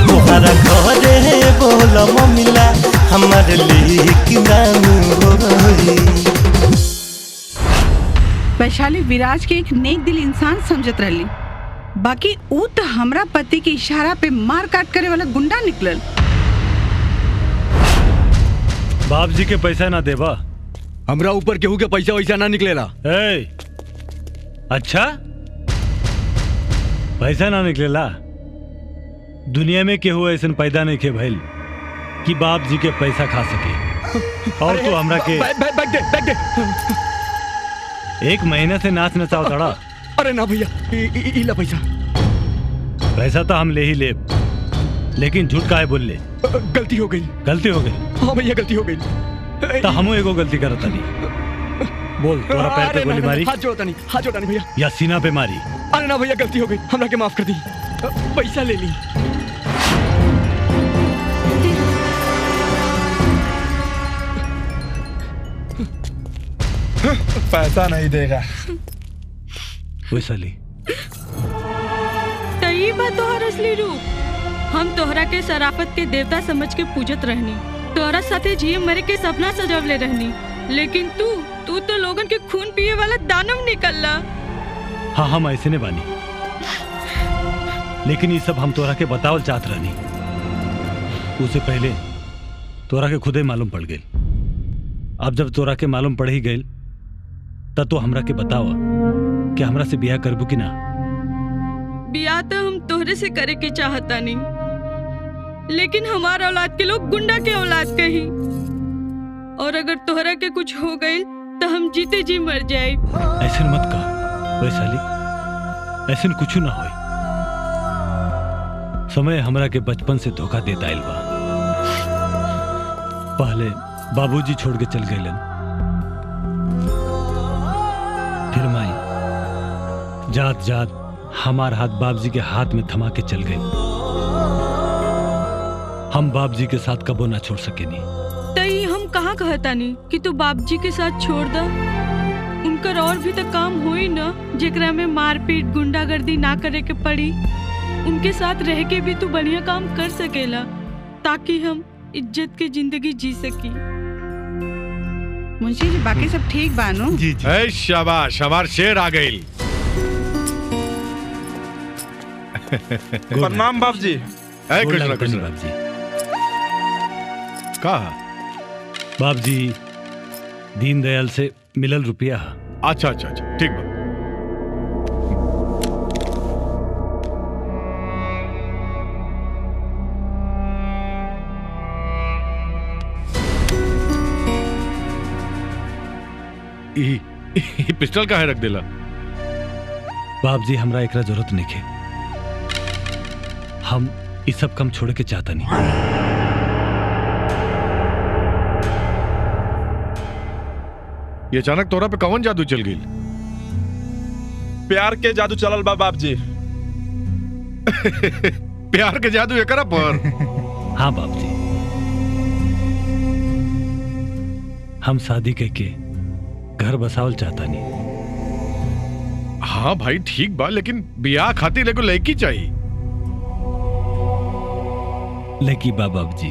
तोहरा घरे बोलम मिला हमर लिख नानू होई। वैशाली विराज के एक नेक दिल इंसान समझत रहली, बाकी ऊ तो हमरा पति के इशारा पे मार काट करे वाला गुंडा निकलल। बाप जी के पैसा ना देबा। हमरा ऊपर केहू के पैसा वैसा ना निकलेला। अच्छा पैसा ना निकलेला। दुनिया में केहू ऐसा पैदा नहीं के भइल कि बाप जी के पैसा खा सके। और तो हमरा के बैग दे। एक महीने से नाच नचाओ तड़ा। अरे ना भैया इला पैसा। पैसा तो हम ले ही ले, लेकिन झूठ काहे बोल ले? गलती हो गई। गलती हो गई? हाँ भैया गलती हो गई। तो हमू एगो गलती करता नहीं। बोल तोरा पैर पे गोली मारी? हाथ जोड़ता नहीं भैया। या सीना पे मारी? अरे ना भैया गलती हो गई, हमरा के माफ कर दी। पैसा ले ली। पैसा नहीं देगा। वैशाली तई बा तोहर असली रूप। हम तोहरा के शराफत के देवता समझ के पूजत रहनी, तोहरा साथे जिए मरे के सपना सजवले रहनी, लेकिन तू तो लोगन के खून पिए वाला दानव निकलला। हाँ हम ऐसे ने बानी, लेकिन ये सब हम तोरा के बतावल चाहत रहनी। उससे पहले तोरा के खुदे मालूम पड़ गई। अब जब तोरा के मालूम पड़ ही गई तब तो हमरा के बतावा कि हमरा से ब्याह करबू कि ना। ब्याह तो हम तोहरे से करे के चाहता नहीं, लेकिन हमारा औलाद के लोग गुंडा के औलाद कही, और अगर तोहरा के कुछ हो गई तो हम जीते जी मर जाए। ऐसे मत कह वैशाली, ऐसे कुछ ना होई। समय हमरा के बचपन से धोखा देता आइल बा। पहले बाबूजी छोड़ के चल गए, फिर माई जात जात हमार हाथ बाबूजी के हाथ में थमा के चल गई। हम बाबूजी के साथ कबो ना छोड़ सके नहीं। तई हम कहाँ कहता नहीं कि तू बाबूजी के साथ छोड़ दा। उनकर और भी तो काम होई ना, जेकरा में मारपीट गुंडागर्दी ना करे के पड़ी। उनके साथ रह के भी तू बढ़िया काम कर सकेला, ताकि हम इज्जत की जिंदगी जी सकी। मुंशी जी बाकी सब ठीक बानो? जी जी। ए शाबाश, हमार शेर आ गई। प्रणाम बाप जी। कृष्णा बाप जी। कहा बाप जी दीनदयाल से मिलल रुपया। अच्छा अच्छा अच्छा ठीक बा। ई पिस्टल काहे रख देला? बाप जी हमरा एकरा जरूरत नहीं है। हम इस सब काम छोड़ के चाहता नहीं। ये अचानक तोरा पे कौन जादू चल गई? प्यार के जादू चलल बा बाप जी। प्यार के जादू एकरा पर। हाँ बाप जी, हम शादी करके घर बसावल चाहता नहीं। हाँ भाई ठीक बा, लेकिन बियाह खातिर एगो लड़की चाहिए। लड़की बा बाप जी।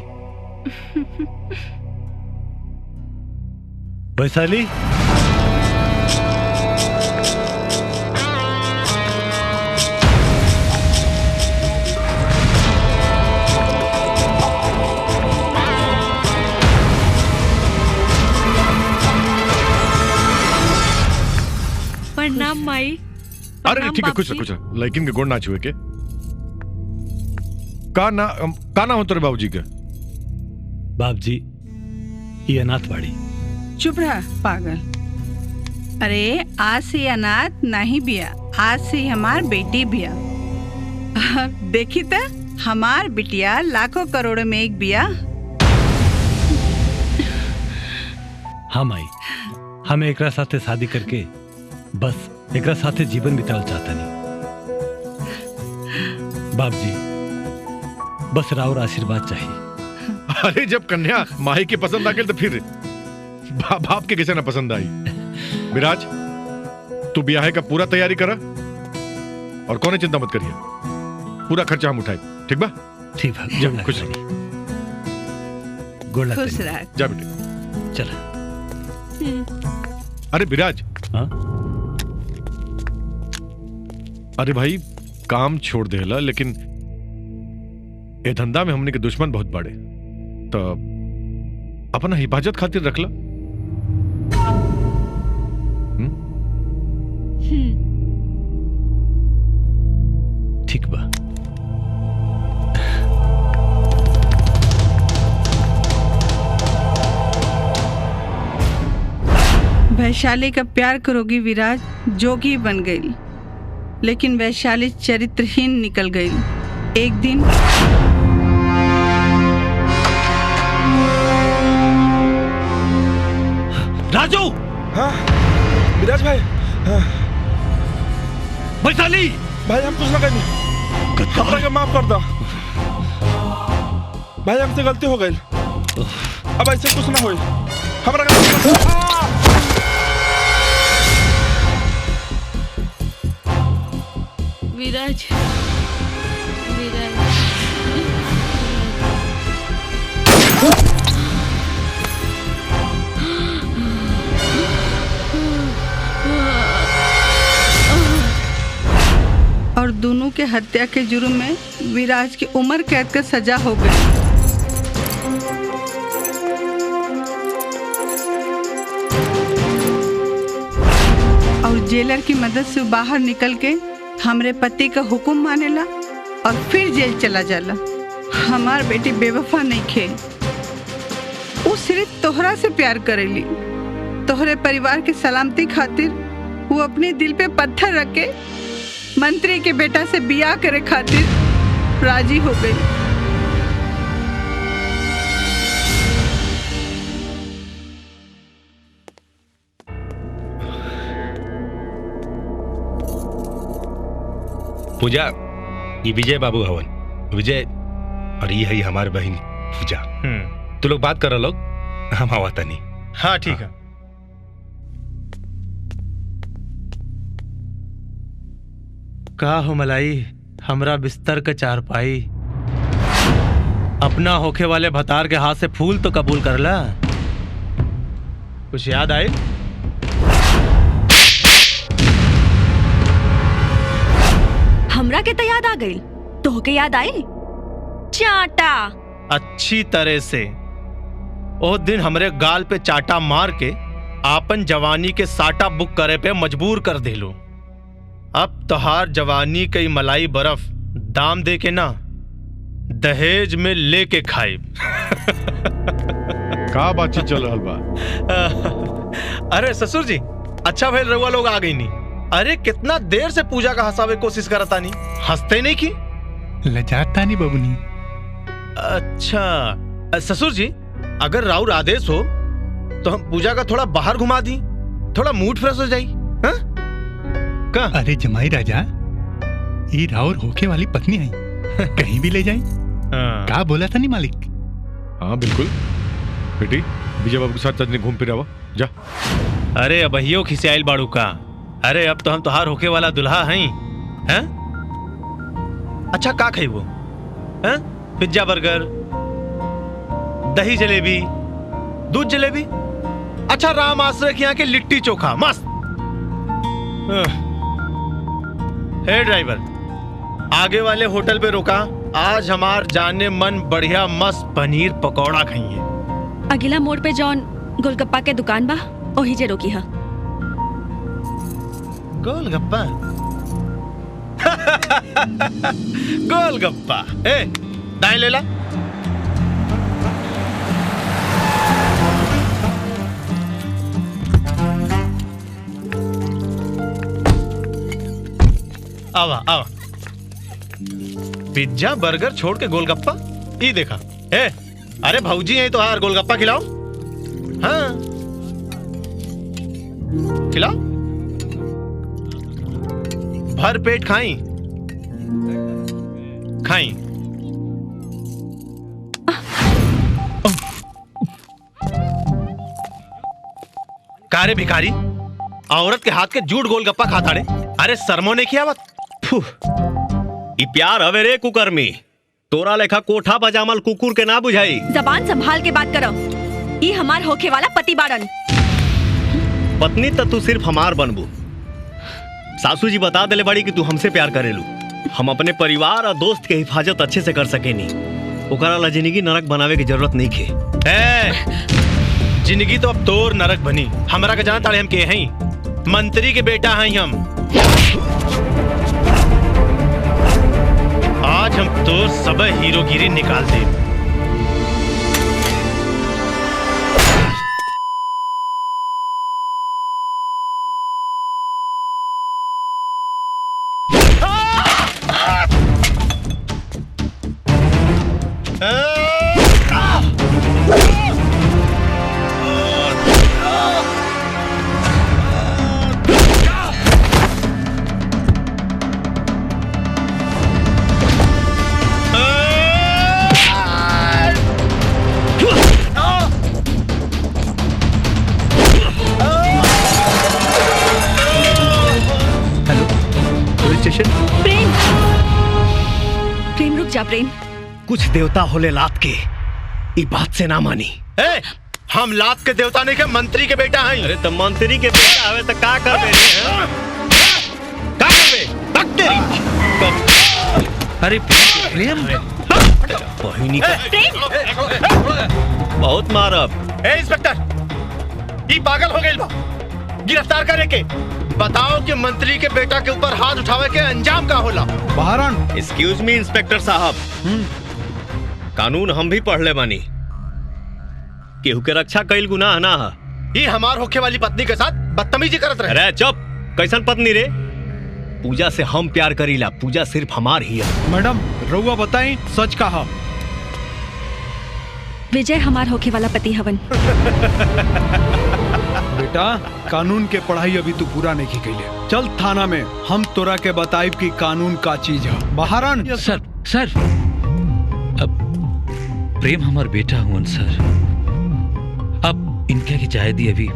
वैशाली, प्रणाम माई। अरे ठीक है, कुछ ना कुछ ना, लेकिन के गोड़ ना छुए के। का ना हो तेरे बाबूजी के? बाप जी, ये अनाथ बाड़ी। चुप रहा पागल। अरे आज से अनाथ नहीं बिया, आज से हमार बेटी बिया। देखी त हमार बिटिया लाखों करोड़ों में एक बिया। हाँ माई, हम एकरा साथे शादी करके बस एकरा साथे जीवन बितावल चाहता नहीं। बाप जी, बस राउर आशीर्वाद चाहिए। अरे जब कन्या माही के पसंद आ गई तो फिर बाप के किसे ना पसंद आई। विराज, तू ब्याह का पूरा तैयारी करा और कौन चिंता मत करिए, पूरा खर्चा हम उठाए। ठीक बा? ठीक बा। जा खुश रह। खुश रह। जा बेटे, चला। अरे विराज। हाँ? अरे भाई, काम छोड़ देला, लेकिन ये धंधा में हमने के दुश्मन बहुत बड़े, तो अपना हिफाजत खातिर रखला। ठीक बा। वैशाली का प्यार करोगी विराज, जोगी बन गई, लेकिन वैशाली चरित्रहीन निकल गई। एक दिन राजू। हाँ विराज भाई। हाँ। वैशाली भाई, हम कुछ ना करें, हमरा के माफ कर दो भाई, हमसे गलती हो गई। अब ऐसे कुछ ना होई। हमरा के विराज, विराज। और दोनों के हत्या के जुर्म में विराज की उम्र कैद का सजा हो गई। और जेलर की मदद से बाहर निकल के हमरे पति का हुक्म मानेला और फिर जेल चला जाला। हमार बेटी बेवफा नहीं खे, वो सिर्फ तोहरा से प्यार करेली। तोहरे परिवार के सलामती खातिर वो अपने दिल पे पत्थर रख के मंत्री के बेटा से बियाह करे खातिर राजी हो गई। पूजा, ये विजय बाबू हवन। विजय और ये है हमारे बहन पूजा। तो लोग बात कर लोग, हम आवता नहीं। हाँ ठीक है। का हो मलाई, हमरा बिस्तर का चारपाई, अपना होखे वाले भतार के हाथ से फूल तो कबूल करला। कुछ याद आए? हमरा के तो याद आ गई, तो के याद आई? चाटा अच्छी तरह से। ओ दिन हमरे गाल पे चाटा मार के आपन जवानी के साटा बुक करे पे मजबूर कर देलो। अब तोहार जवानी कई मलाई बर्फ दाम दे के ना, दहेज में लेके खाई। का बातचीत चल रहा बा? अरे ससुर जी, अच्छा भाई रउआ लोग आ गई नहीं। अरे कितना देर से पूजा का हंसावे कोशिश करता नहीं, हंसते नहीं की लजाता नहीं बबुनी। अच्छा ससुर जी, अगर राउर आदेश हो तो हम पूजा का थोड़ा बाहर घुमा दी, थोड़ा मूड फ्रेश हो जाए। अरे जमाई राजा, ई राउर होके वाली पत्नी है, कहीं भी ले जाए। का बोला था नहीं मालिक? हाँ बिल्कुल बेटी, विजय बाबू के साथ तजने घूम फिर आवा जा। अरे अबहियो खिसियाइल बाड़ू का? अरे अब तो हम तोहार होके वाला दुल्हा हैं, हैं? अच्छा का खइबो? हैं? पिज्जा बर्गर, दही जलेबी, दूध जलेबी, अच्छा राम आश्रय के यहाँ के लिट्टी चोखा मस्त। हे ड्राइवर, आगे वाले होटल पे रुका, आज हमार जाने मन बढ़िया मस्त पनीर पकौड़ा खाइए। अगला मोड़ पे जौन गोलगप्पा के दुकान बा, ओही जे रोकी हा। गोलगप्पा? गोलगप्पा, ए दाएं ले ला। आवा आवा। पिज्जा बर्गर छोड़ के गोलगप्पा? ये देखा। ए अरे भौजी है तो यार, गोलगप्पा खिलाओ। हाँ खिलाओ, भर पेट खाई खाई। कारे भिखारी, औरत के हाथ के जूठ गोलगप्पा खाता रे। अरे शर्मो नहीं किया बात? ई प्यार हवे रे कुकर्मी, तोरा लेखा कोठा पजामल कुकुर के ना बुझाई। जबान संभाल के बात करो। ई हमार होके वाला पति बाड़न। पत्नी तो तू सिर्फ हमार बनबू। सासू जी बता देले बड़ी कि तू हमसे प्यार करेलू। हम अपने परिवार और दोस्त के हिफाजत अच्छे से कर सकेनी, ओकरा ला जिंदगी नरक बनावे की जरूरत नहीं खे। जिंदगी तो अब तोर नरक बनी। हमरा के जानता हम के हैं, मंत्री के बेटा हैं हम। आज हम तो सब हीरोगिरी निकाल दे। प्रेम, कुछ देवता होले लात के, ई बात से ना मानी। ए, हम लात के देवता नहीं के मंत्री के बेटा हैं। अरे तो मंत्री के बेटा हवे तो का करबे? का करबे? बकरी। अरे प्रेम, बहिनी का बहुत मारब। ए इंस्पेक्टर, ई पागल हो गइल बा, गिरफ्तार करे के। बताओ कि मंत्री के बेटा के ऊपर हाथ उठावे के अंजाम का होला? बहरान। एक्सक्यूज मी इंस्पेक्टर साहब, कानून हम भी पढ़ ले बानी। केहू के रक्षा कईल गुनाह ना है। ये हमार होखे वाली पत्नी के साथ बदतमीजी करत रहे। अरे चुप, कैसन पत्नी रे? पूजा से हम प्यार करीला, पूजा सिर्फ हमार ही है। मैडम रउआ बताई सच कहा। विजय हमार होके वाला पति हवन। बेटा कानून के पढ़ाई अभी तू पूरा नहीं कैले, चल थाना में, हम तोरा के बताइब कि कानून का चीज है। बहारन। सर अब प्रेम हमार बेटा हुन सर, अब इनका की जाए दी, अभी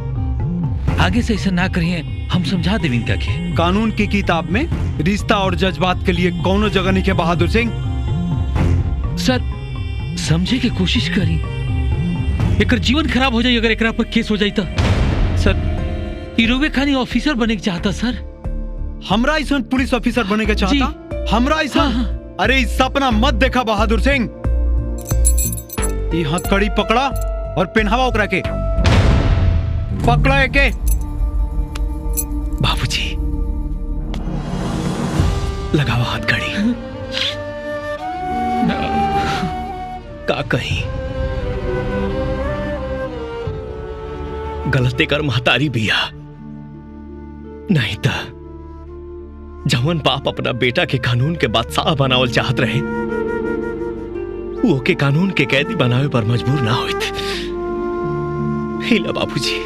आगे से ऐसा ना करिए, हम समझा देव इनका के। कानून की किताब में रिश्ता और जज्बात के लिए कौनो जगह नहीं के बहादुर सिंह। सर समझे की कोशिश करी, एक जीवन खराब हो जाए अगर एकरा पर केस हो जाए तो। सर इरोवे खानी ऑफिसर बने के चाहता सर। हमरा ऐसा पुलिस ऑफिसर बने के चाहता? हमरा ऐसा? हाँ। अरे इस सपना मत देखा बहादुर सिंह। ये हथकड़ी पकड़ा और पहनावा ओकरा के। पकड़ा के। बाबूजी लगावा हथकड़ी। का कहीं गलती कर महतारी बिया नहीं था। जवन बाप अपना बेटा के कानून के बादशाह बनावल चाहत रहे, वो के कानून के कैदी बनावे पर मजबूर ना होइत। हिला बाबूजी।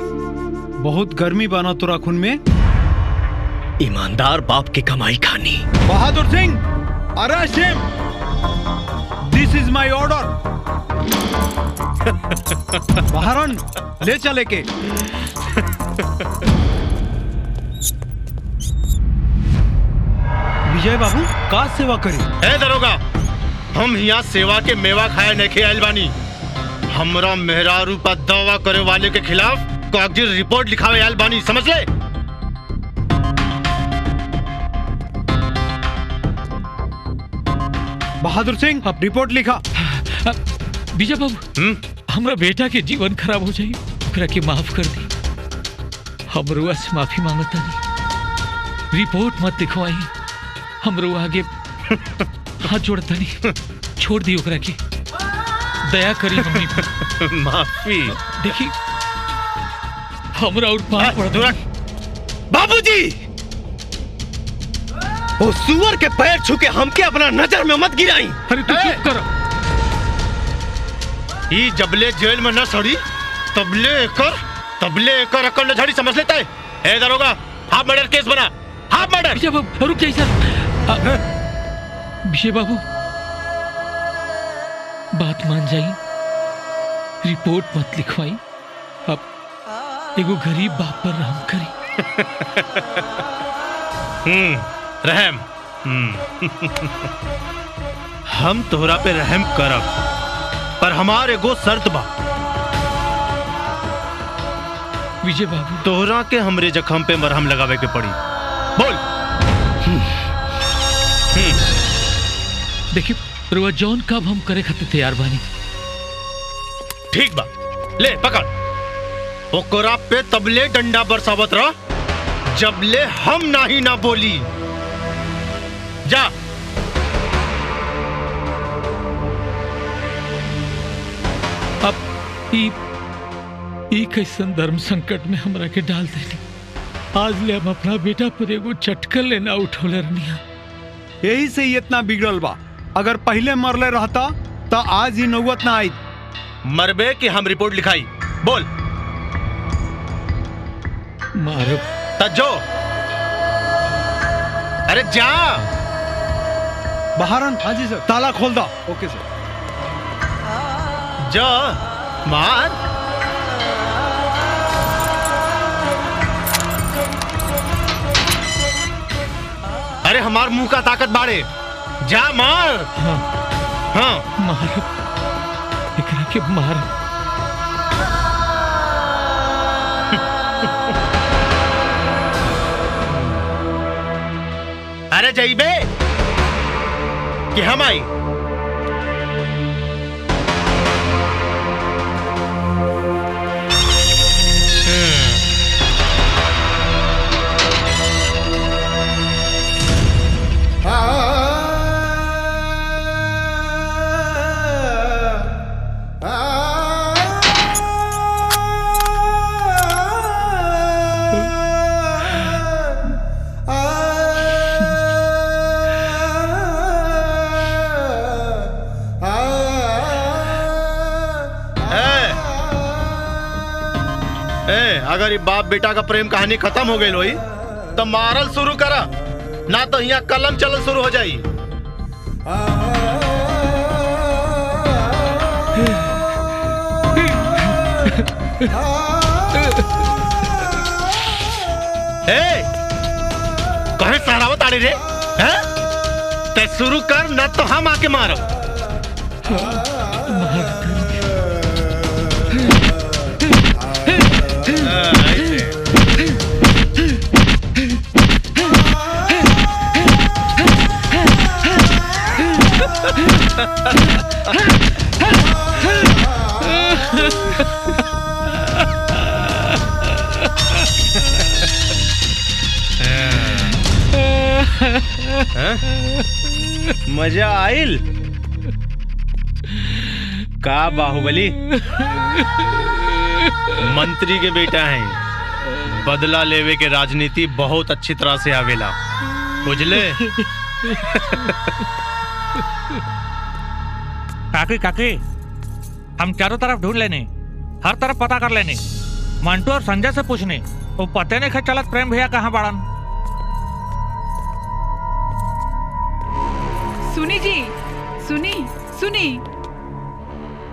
बहुत गर्मी बना तोरा खून में। ईमानदार बाप की कमाई खानी। Bahadur Singh, arrest him. This is my order. बहारन, ले चले के। विजय बाबू, का सेवा करी? ए दरोगा, हम यहाँ सेवा के मेवा खाए नहीं आयल बानी। हमरा मेहरारू पर दावा करे वाले के खिलाफ कागजी रिपोर्ट लिखावे आयल बानी, समझ ले। बहादुर सिंह, रिपोर्ट लिखा। विजय बाबू, हमरा बेटा के जीवन खराब हो जाई, ओकरा के माफ कर दी। हमरो से माफी मांगता नहीं, रिपोर्ट मत लिखवाई। हमरो आगे हाथ जोड़ता नहीं, छोड़ दी ओकरा के, दया करी हमनी पर। माफी देखी, हमरा और पाँव पड़ दो। बाबूजी, वो सुअर के पैर छू के हमके अपना नजर में मत गिराई। अरे तू चुप कर। ई जबले जेल में न सड़ी तबले एकर अकल न झड़ी, समझ लेता है। ए दरोगा, हाफ मर्डर केस बना, हाफ मर्डर। विजय बाबू, रुक जाइए सर। विजय बाबू, बात मान जाई, रिपोर्ट मत लिखवाई। अब एगो गरीब बाप पर रहम करी। रहम। हम तोहरा पे रहम करब, पर हमारे एगो शर्त बा। विजय बाबू, तोहरा के हमरे जख्म पे मरहम लगावे के पड़ी। बोल। देखिए रुआ जॉन, कब हम करे खातिर तैयार बानी। ठीक बा, ले पकड़। ओकरा पे तबले डंडा बरसावत रह जबले हम नाही ना बोली। जा। अब ई कैसन धर्म संकट में हमरा के डाल देली। आज ले हम अपना बेटा पर एगो चटकल लेना उठौले रहनिया। यही से ही इतना बिगड़ल बा। अगर पहले मरले रहता तो आज ही नौबत ना आई। मरबे कि हम रिपोर्ट लिखाई? बोल। मारब तज्जो। अरे जा। बहारन। हाँ जी सर। ताला खोल दो। ओके सर। जा मार। अरे हमार मुंह का ताकत बाड़े, जा मार। हाँ, हाँ मार, एकरा के मार। अरे जाइबे कि हम आई? अगर ये बाप बेटा का प्रेम कहानी खत्म हो गई लोई तो मारल शुरू करा, ना तो यहाँ कलम चलन शुरू हो जाई। कहे सहरावत आड़ी रे हैं? ते शुरू कर, ना तो हम आके मारो। मजा आइल का बाहुबली? मंत्री के बेटा हैं, बदला लेवे के राजनीति बहुत अच्छी तरह से आवेला, बुझले? काकी काकी, हम चारों तरफ ढूंढ लेने, हर तरफ पता कर लेने, मंटू और संजय से पूछने, वो पते नहीं चलत प्रेम भैया कहाँ बाड़न। सुनी जी, सुनी सुनी,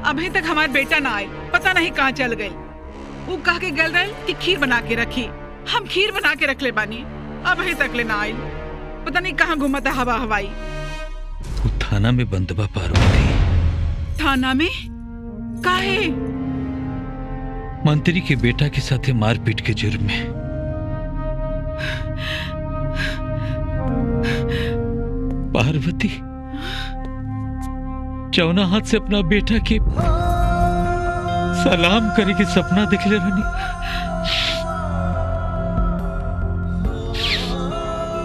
अभी तक हमारा बेटा ना आए, पता नहीं कहाँ चल गए। वो कह के गल रहे कि खीर बना के रखी, हम खीर बना के रख ले बानी, अभी तक ले ना आए, पता नहीं कहाँ घूमता हवा हवाई। वो थाना में बंद बा पार्वती। थाना में काहे? मंत्री के बेटा के साथ मारपीट के जुर्म में। पार्वती चौना हाथ से अपना बेटा के सलाम करे के सपना देखले रहनी,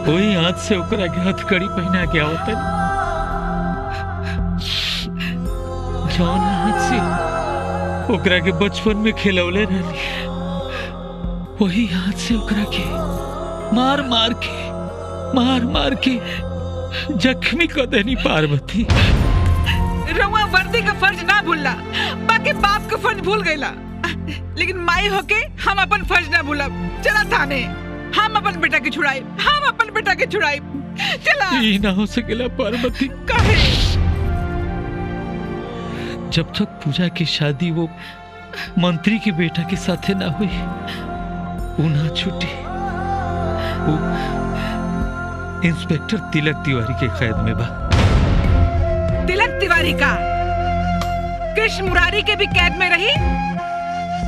वही हाथ से ओकरा के हथकड़ी पहना के आवता, जौना हाथ से ओकरा के बचपन में खिलौले रहनी, वही हाथ से ओकरा के मार मार के जख्मी कर देनी। पार्वती रउआ वर्दी का फर्ज ना भूलला, बाकी बाप का फर्ज भूल गईला, लेकिन माई होके हम अपन फर्ज ना भूलब। चला थाने, हम अपन बेटा के छुड़ाई, हम अपन बेटा के छुड़ाई, चला। ये ना हो सकेला पार्वती। काहे? जब तक पूजा की शादी वो मंत्री के बेटा के साथे ना हुई, वो ना छूटी। वो इंस्पेक्टर तिलक तिवारी के कैद में बा। तिलक तिवारी का कृष्ण मुरारी के भी कैद में रही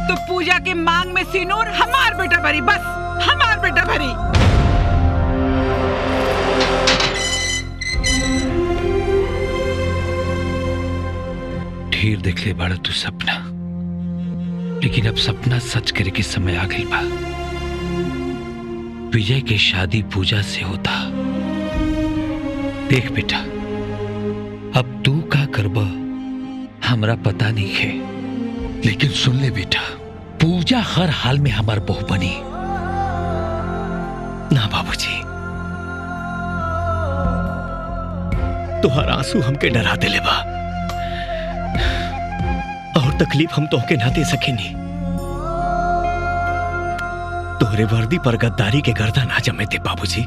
तो पूजा के मांग में सिनूर हमार बेटा भरी, बस हमार बेटा भरी। ढेर देख ले बाड़ा तू सपना, लेकिन अब सपना सच करे के समय आ गई बा। विजय के शादी पूजा से होता। देख बेटा, अब तू का करबा हमरा पता नहीं है, लेकिन सुन ले बेटा, पूजा हर हाल में हमार बहू बनी। ना बाबूजी, तुहार आंसू हमके डरा देले बा, और तकलीफ हम तोहके ना दे सकेनी। तोहरे वर्दी पर गद्दारी के गर्दा ना जमे थे बाबूजी,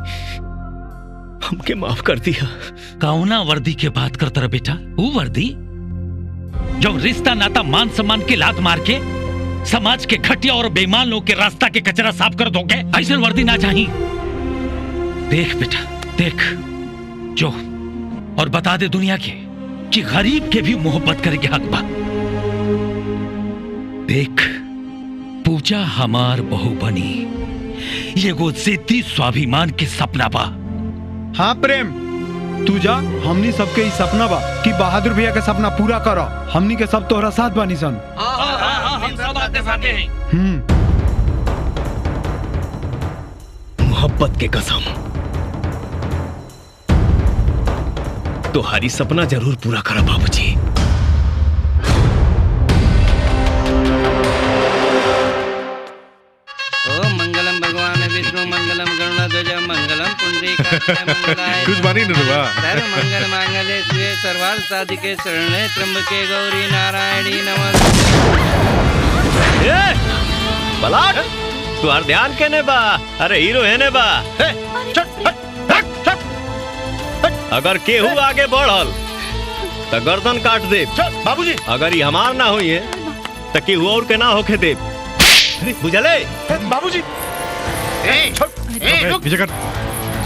हमके माफ कर दिया। कौना वर्दी के बात करता रहा बेटा? वो वर्दी जो रिश्ता नाता मान सम्मान के लात मार के समाज के घटिया और बेईमान लोग के रास्ता के कचरा साफ कर दोगे, ऐसे वर्दी ना चाहिए। देख बेटा देख, जो और बता दे दुनिया के कि गरीब के भी मोहब्बत करे के हक बा। देख, पूजा हमार बहू बनी, ये वो जिद्दी स्वाभिमान के सपना बा। हाँ प्रेम, तू जा, हमनी सबके ही सपना बा कि बहादुर भैया के सपना पूरा करो। हमनी के सब तोहरा साथ बानी सन। हम सब आपके साथ हैं। मोहब्बत के कसम, तुम्हारी सपना जरूर पूरा करा बाबूजी। ओम मंगलम भगवान विष्णु मंगलम गरुड़ध्वज मंगलम पुंडरीकाक्षाय मंगलाय कुछ बानी नरुआ। सर्व मंगल मांगल्ये शिवे सर्वार्थ साधिके शरणे त्र्यंबके गौरी नारायणी नमस्ते। बलाट, तुहार ध्यान केने बा? अरे हीरो है ने बा। अगर केहू आगे बढ़ल तो गर्दन काट दे बाबूजी। अगर ये हमार ना हुई है तो केहू और के ना होके दे, बुझले बाबूजी।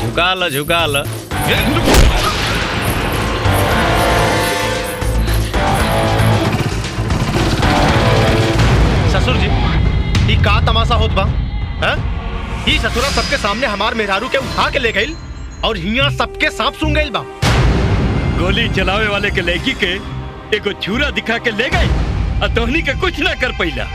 झुका ल झुका ल। ससुर जी, ये का तमाशा होत बा? ये ससुरा सबके सामने हमार मेहरारू के उठा के ले गई और हिया सबके सांप सूंघ गई बा। गोली चलावे वाले के लड़की के एगो छुरा दिखा के ले गए और तोहनी के कुछ ना कर पैला।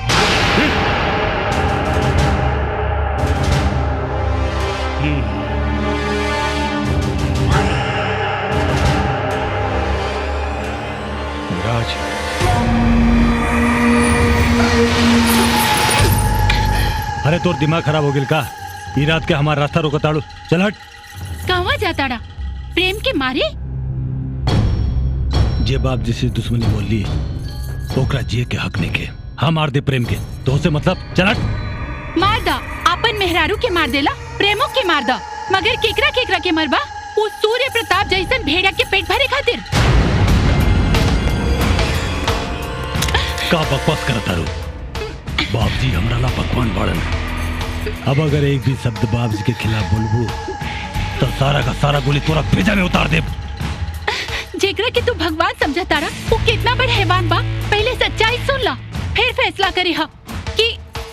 राज, अरे तोर दिमाग खराब हो गिल का? ई रात के हमारा रास्ता रोकताड़ू, चल हट। कहवा जाताड़ा? प्रेम के मारे? जे बाप जिसे दुश्मनी बोल ली ओकरा जिए के हक नहीं के। हाँ मार दे प्रेम के, तो से मतलब चल हट। मार दा, अपन मेहरारू के मार देला, प्रेमो के मार दा, मगर केकरा केकरा के मरबा? वो सूर्य प्रताप जैसन भेड़िया के पेट भरे खातिर। का बकवास करता रो? बाबूजी हमरा ला भगवान बाड़न। अब अगर एक भी शब्द बाबूजी के खिलाफ बोलबू तो सारा का सारा गोली तोरा भेजा में उतार दे। जेकरा के तू भगवान समझा तारा वो कितना बड़ा हैवान बा। पहले सच्चाई सुन ला, फिर फैसला करे हा कि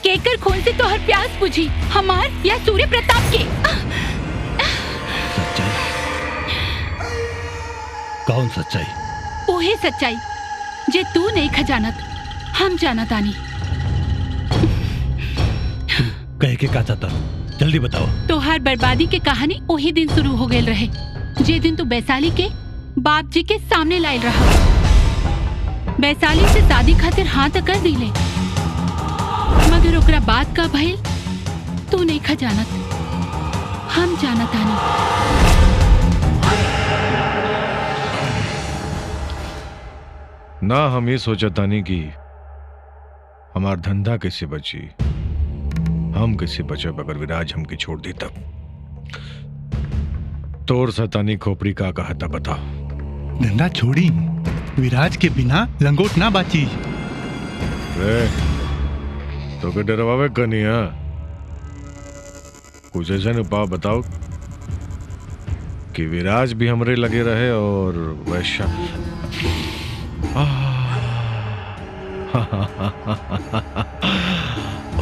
केकर खून से तोहर प्यास बुझी, हमार या सूर्य प्रताप के। कौन सच्चाई? ओहे सच्चाई जे तू नहीं खजानत, हम जानत आनी। कहे के का चाहता, जल्दी बताओ। तोहार बर्बादी के कहानी वही दिन शुरू हो गए रहे जे दिन तू वैशाली के बाप जी के सामने लायल रहा। वैशाली से शादी खातिर हाँ तो कर दिले, मगर ओकरा बाद का भइल तू नहीं खजानत, हम जानत आनी। ना हम ये सोचतानी कि हमार धंधा कैसे बची, हम कैसे बचब अगर विराज हमके छोड़ दी तब। तोर सतानी खोपड़ी का कहा था बताओ। धंधा छोड़ी, विराज के बिना लंगोट ना बाची। तो के डरवावे कनिया, कुछ ऐसा उपाय बताओ कि विराज भी हमरे लगे रहे और वैशा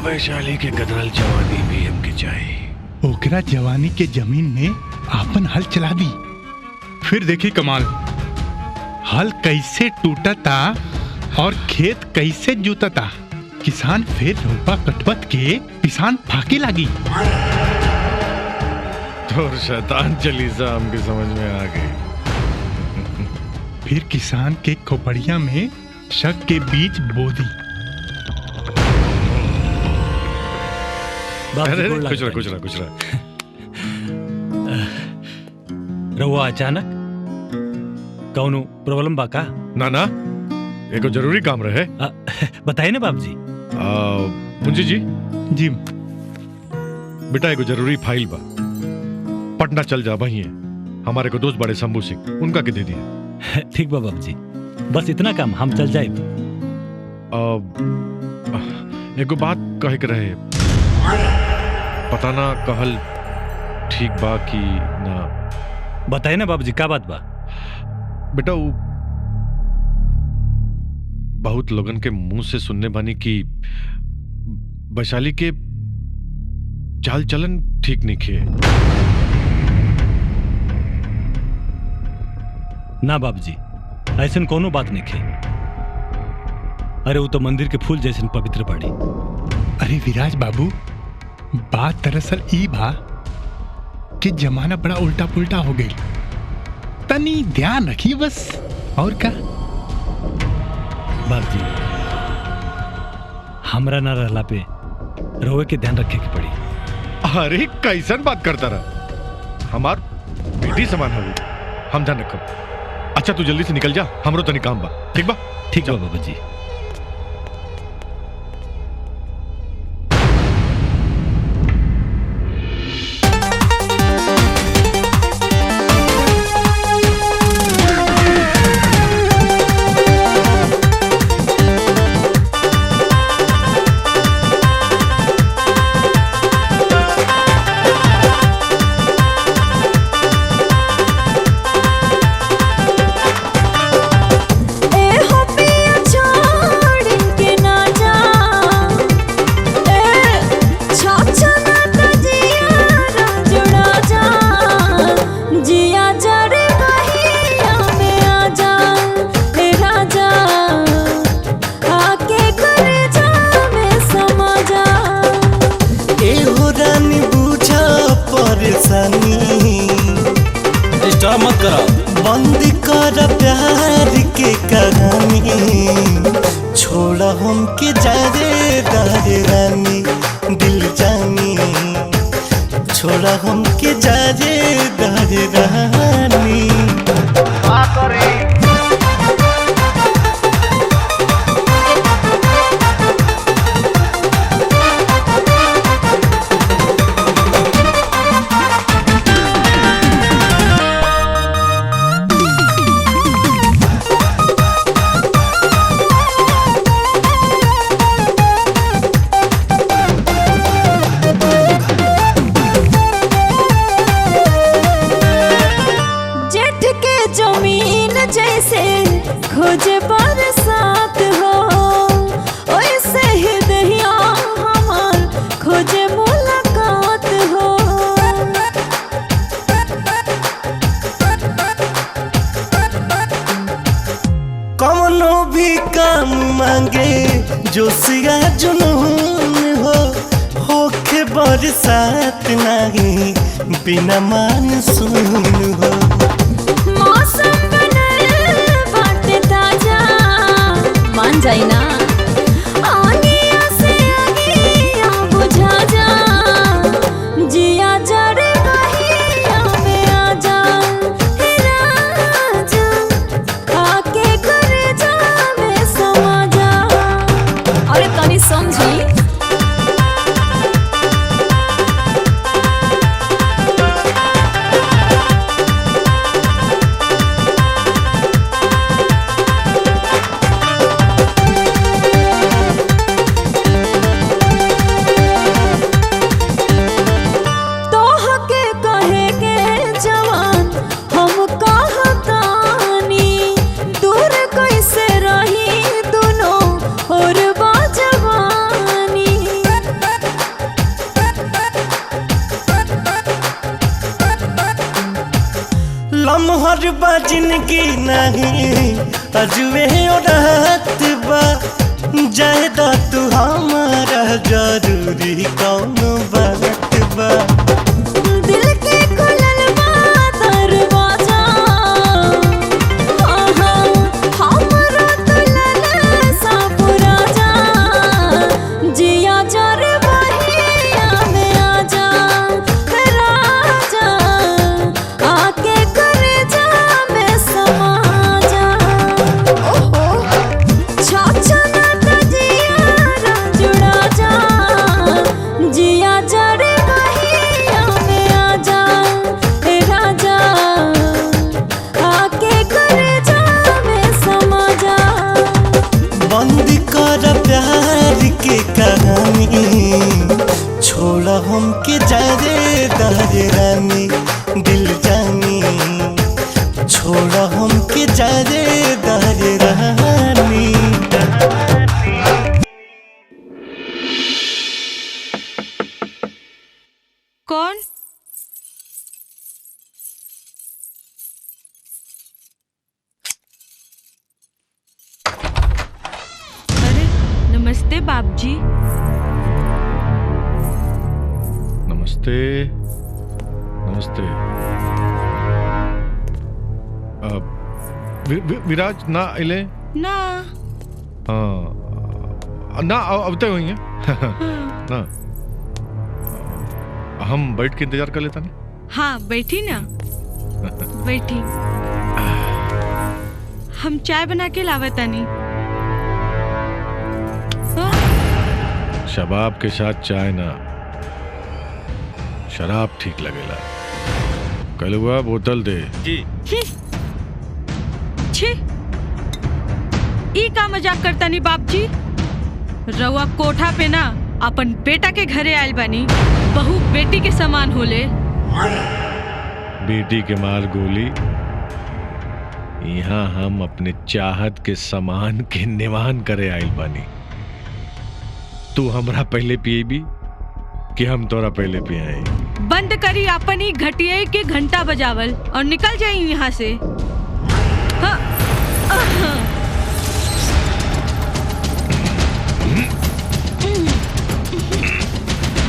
वैशाली के गदरल जवानी भी हमके चाहिए। ओकरा जवानी के जमीन में आपन हल चला दी, फिर देखी कमाल। हल कैसे टूटता और खेत कैसे जुतता, किसान फिर रोपा कटवत के किसान फाके लागी। तो शैतान चालीसा हमके समझ में आ गई। फिर किसान के खोपड़िया में शक के बीज बो दी। अरे कुछ रहा। रहुआ अचानक कौनो प्रॉब्लम बा का? ना ना, एको जरूरी काम रहे। बताइए ना बाबूजी। मुंशी जी। जी बेटा एगो जरूरी फाइल बा, पटना चल जा, वही है हमारे को दोस्त बड़े शंभू सिंह, उनका के दे दिया। ठीक बा बाबूजी, बस इतना काम, हम चल जाए। एगो बात कहे के रहे, पता ना कहल ठीक बा कि ना। बताइए ना बाबूजी, का बात बा? बेटा वो बहुत लोगन के मुंह से सुनने बानी कि वैशाली के चाल चलन ठीक नहीं खे। ना बाबूजी, ऐसन कोनो बात नहीं खे। अरे वो तो मंदिर के फूल जैसन पवित्र बाड़ी। अरे विराज बाबू, बात दरअसल ई बा कि जमाना बड़ा उल्टा पुल्टा हो गई, तनी ध्यान रखिए बस, और का। बाबूजी, हमरा ना रहला पे रोए के ध्यान रखे के पड़ी। अरे कैसन बात करता रहा, हमार बेटी समान है, हम ध्यान रखब। अच्छा तू जल्दी से निकल जा, हमरो तनी काम बा। ठीक बा? ठीक बा बाबूजी। मत करा, बंद कर प्यार के कहानी, छोड़ा हमके जारे दारे रानी, दिल जानी, छोड़ा हमके जारे दारे रानी। खोजे बरसात हो ओइसे ही दहिया हमार खोजे मुलाकात हो। कौनो भी काम मांगे जोशिया जुनून हो होखे बरसात नहीं बिना मानसून हो। मौसम बनल बाटे ताजा मान जाई ना आगिया से आगिया बुझा जा जिया जरे बहिया में आ जा हे राजा आके करे जा में समा जा। अरे तनी समझी तोहके कहे के जवान हम कहतानी दूर कैसे रही दोनों और बाजवानी। लम्हर बा जिंदगी नहीं अजुए रात बा जायदा तू हमारा जरूरी कौन बात बा। दिल के खुलल बा दरवाजा आहा हमरा दुल्हन सा पुरा जा जिया जरे बहिया में आ जा राजा आके करे जा में समा जा। ओहो छाछा ना तजिया जुड़ा जा जिया जरे बहिया में आ जा हे राजा आके करे जा में समा जा। बंद कर प्यार के कहानी छोड़ा हमके जारे दारे रानी दिल जानी छोड़ा हमके जारे दारे रानी। कौन? अरे नमस्ते बाप जी। नमस्ते नमस्ते। विराज ना इले ना ना अब तक हुई है ना हम बैठ के इंतजार कर लेता नहीं। हाँ बैठी ना बैठी। हम चाय बना के लावतानी। शबाब के साथ चाय ना शराब ठीक लगेला। कल हुआ बोतल दे जी। छी ई का मजाक करता नी बाप जी। रउआ कोठा पे ना अपन बेटा के घरे आयल बानी। बहू बेटी के समान होले। बेटी के मार गोली यहाँ हम अपने चाहत के समान के निवान करे आयल बानी। तू हमरा पहले पिएबी कि हम तोरा पहले पियाई? बंद करी अपन ही घटिया के घंटा बजावल और निकल जाई यहाँ से। हाँ।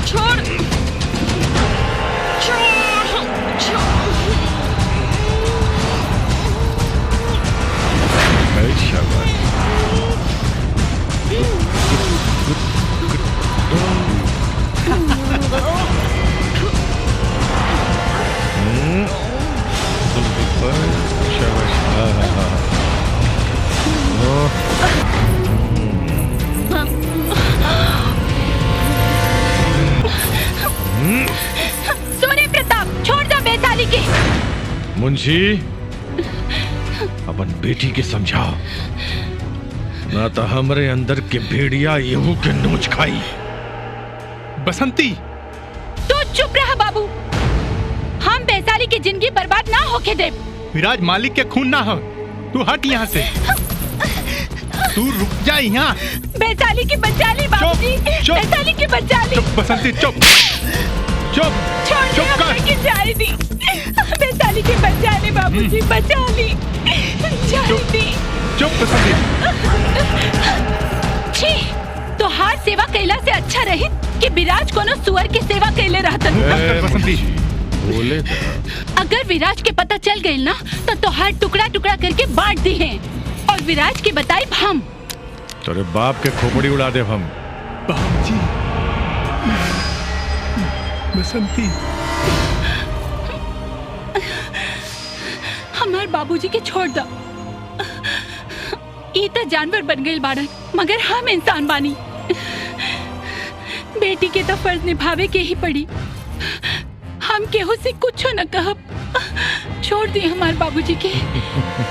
छोड़ सूर्य प्रताप छोड़ दो बेताली के। मुंशी अपन बेटी के समझाओ ना तो हमरे अंदर के भेड़िया येहू के नोच खाई। बसंती तू चुप रहा बाबू। हम वैशाली की जिंदगी बर्बाद ना होके दे। विराज मालिक के खून ना हो, तू हट यहाँ से। तू रुक जा यहाँ। वैशाली की बचा ली बाबूजी, वैशाली की बचा ली। बसंती चुप चुप चुप कर की जाए दी। वैशाली की बचा ली बाबूजी, बचा ली। चुप बसंती। छी, तो हार सेवा कैला से अच्छा रही कि विराज कोनो सुअर की सेवा कैले रहतन। बसंती बोले अगर विराज के पता चल गई ना तो तोहार टुकड़ा टुकड़ा करके बांट दी हैं और विराज की बताई हम। तेरे बाप के खोपड़ी उड़ा दे हम। बाबूजी, बसंती, हमार बाबूजी के छोड़ दो। ई तो जानवर बन गए बाड़न, मगर हम इंसान बानी। बेटी के तो फर्ज निभावे के ही पड़ी। हम केहू से कुछ न कहब। छोड़ दी हमारे बाबूजी के,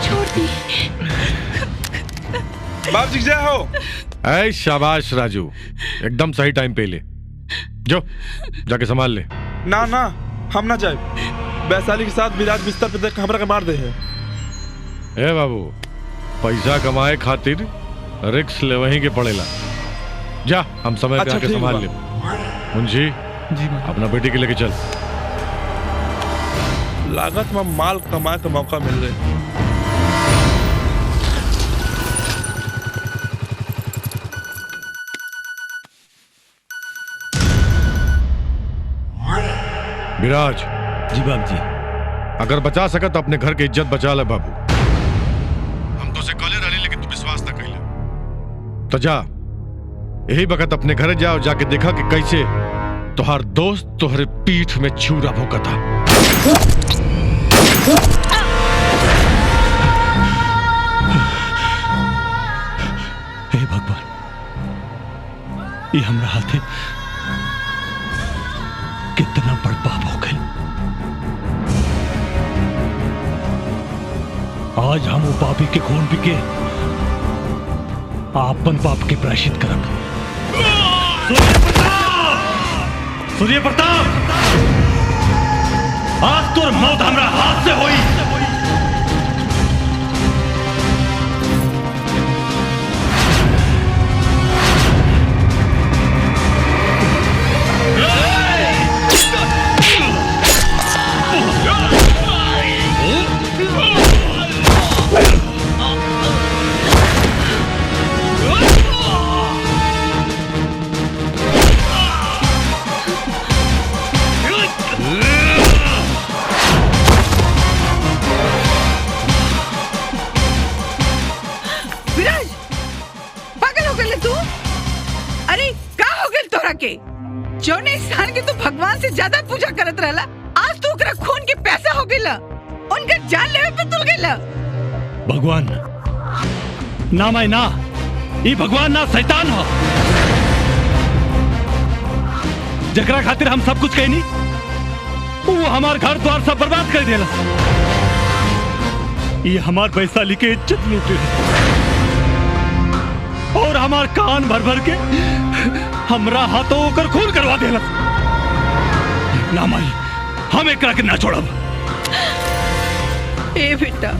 छोड़ दी। बाबूजी जय हो। ऐ शाबाश राजू, एकदम सही टाइम पे ले। जो जाके संभाल ले। ना ना, हम ना जाए। वैशाली के साथ विराज बिस्तर पे देख हमरा के मार दे है। ए बाबू, पैसा कमाए खातिर रिक्स ले वहीं के पड़ेला। जा, हम समय पे अच्छा, आके ठीक संभाल बा। ले। मुंशी जी अपना बेटी के लेके चल। लागत में माल कमाए का मौका मिल रहा है। विराज। जी बाबू जी। अगर बचा सका तो अपने घर की इज्जत बचा ले बाबू। हम तो से कॉले रही लेकिन तू विश्वास न कैले। तो जा, यही वक्त अपने घर जा और जाके देखा कि कैसे तुहार दोस्त तुहरे पीठ में छुरा भोंका था। हे भगवान, ये हमरा हाथे कितना बड़ पाप हो गए। आज हम वो पापी के खून पी के आपन पाप के प्रायश्चित करब। सूर्य प्रताप, आज तोर मौत हमरा हाथ से होई। विराज, पागल हो गए तू? अरे का हो गए तोरा के? जौन इंसान के तू भगवान से ज्यादा पूजा करत रहला, आज तू ओकरा खून के पैसा हो गइला। उनका जान लेवे पे तुल गइला। भगवान ना, मैं ना, ये भगवान ना शैतान हो। जकरा खातिर हम सब कुछ कहनी, वो हमार घर द्वार सब बर्बाद कर देला। ये हमार वैशाली के इज्जत लूटे और हमार कान भर भर के हमरा हाथों होकर खून करवा देला। ना माई, हम एकरा के ना छोड़ब। ए बेटा,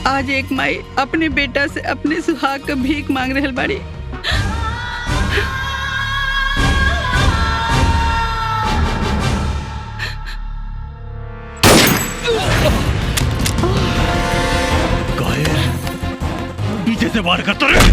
आज एक माई अपने बेटा से अपने सुहाग का भीख मांग रहल बाड़ी। पीछे से वार करता रहे।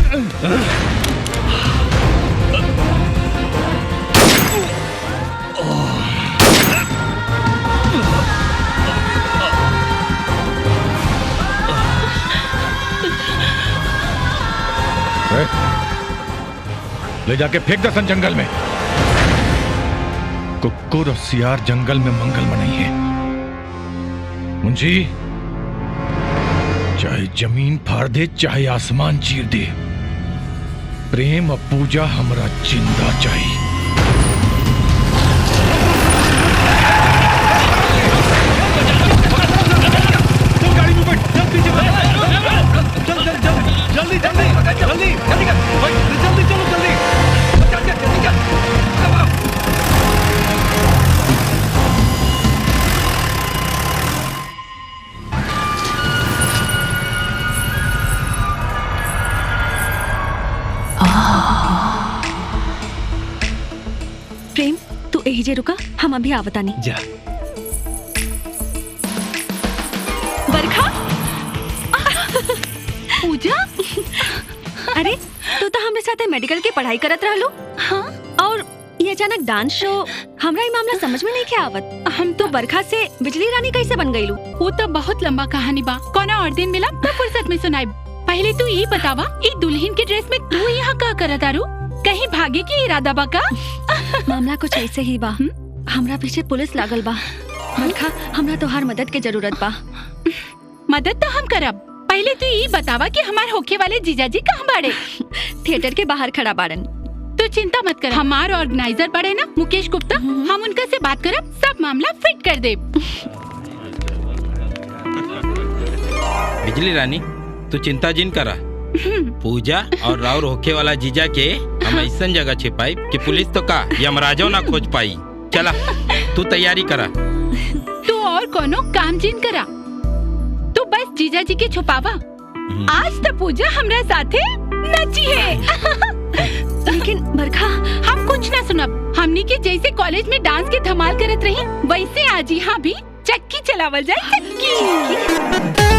ले जाके फेंक दसन जंगल में। कुकुर और सियार जंगल में मंगल में नहीं है। मुंशी, चाहे जमीन फाड़ दे, चाहे आसमान चीर दे, प्रेम और पूजा हमरा जिंदा चाहिए। गाड़ी में बैठ, जल्दी जल्दी जल्दी जल्दी चलो जल्दी। जी रुका, हम अभी आवता नहीं। जा। बरखा। पूजा। अरे तू तो हमारे साथ मेडिकल की पढ़ाई करत रहलू। हाँ। और ये अचानक डांस शो, हमरा ये मामला समझ में नहीं क्या आवत। हम तो बरखा से बिजली रानी कैसे बन गईलू? वो तो बहुत लंबा कहानी बा, कोना और दिन मिला तो फुर्सत में सुनाई। पहले तू ये बतावा, ये दुल्हन के ड्रेस में तू यहाँ का करत आरू? कहीं भागे की इरादा बा का? मामला कुछ ऐसे ही बा। हमरा पीछे पुलिस लागल बा। बरखा, हमरा तोहार मदद के जरूरत बा। मदद तो हम करब। पहले तू ये बतावा कि हमार होके वाले जीजाजी कहाँ बाड़े? थिएटर के बाहर खड़ा बाड़न। तू चिंता मत कर, हमार ऑर्गेनाइजर बड़े ना मुकेश गुप्ता, हम उनका से बात करब, सब मामला फिट कर दे। बिजली रानी तू चिंता जिन करा। पूजा और राउर होके वाला जीजा के हम ऐसा जगह छिपाई कि पुलिस तो का यमराजो ना खोज पाई। चला तू तैयारी करा। तू और कोनो काम जिन करा, तू बस जीजा जी के छुपावा। आज तो पूजा हमरा साथे नची है। लेकिन बरखा, हम कुछ ना सुनब। हमनी के जैसे कॉलेज में डांस के धमाल करत रही, वैसे आज यहाँ भी चक्की चलावल जाए। चक्की।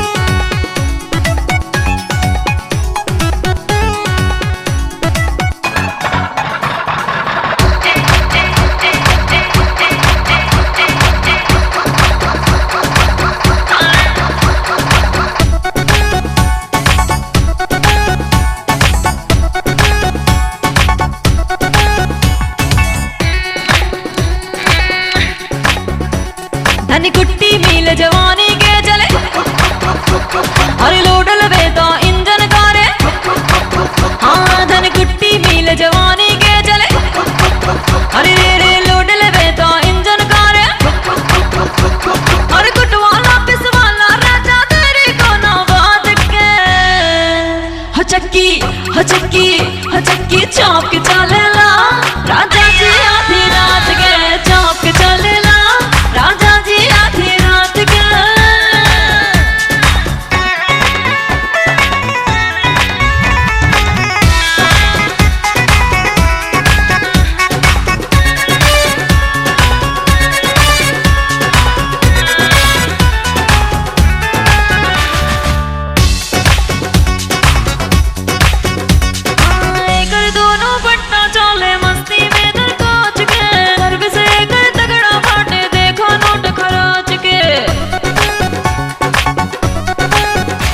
धनी कुट्टी मिल जवानी के चले, अरे लोडल बेता इंजन कारे। हाँ धनी कुट्टी मिल जवानी के चले, अरे रे लोडल बेता इंजन कारे। अरे कुटवाला पिसवाला राजा तेरी को ना बात के। हो चक्की हो चक्की हो चक्की चौक के चलेला, राजा जी आधी रात के चौक के चलेला, राजा जी आधी रात के। एकर दोनों पट्टा चले मस्ती में दर कोच के, सर्विस एकर तगड़ा फाटे देखो नोट खराच के।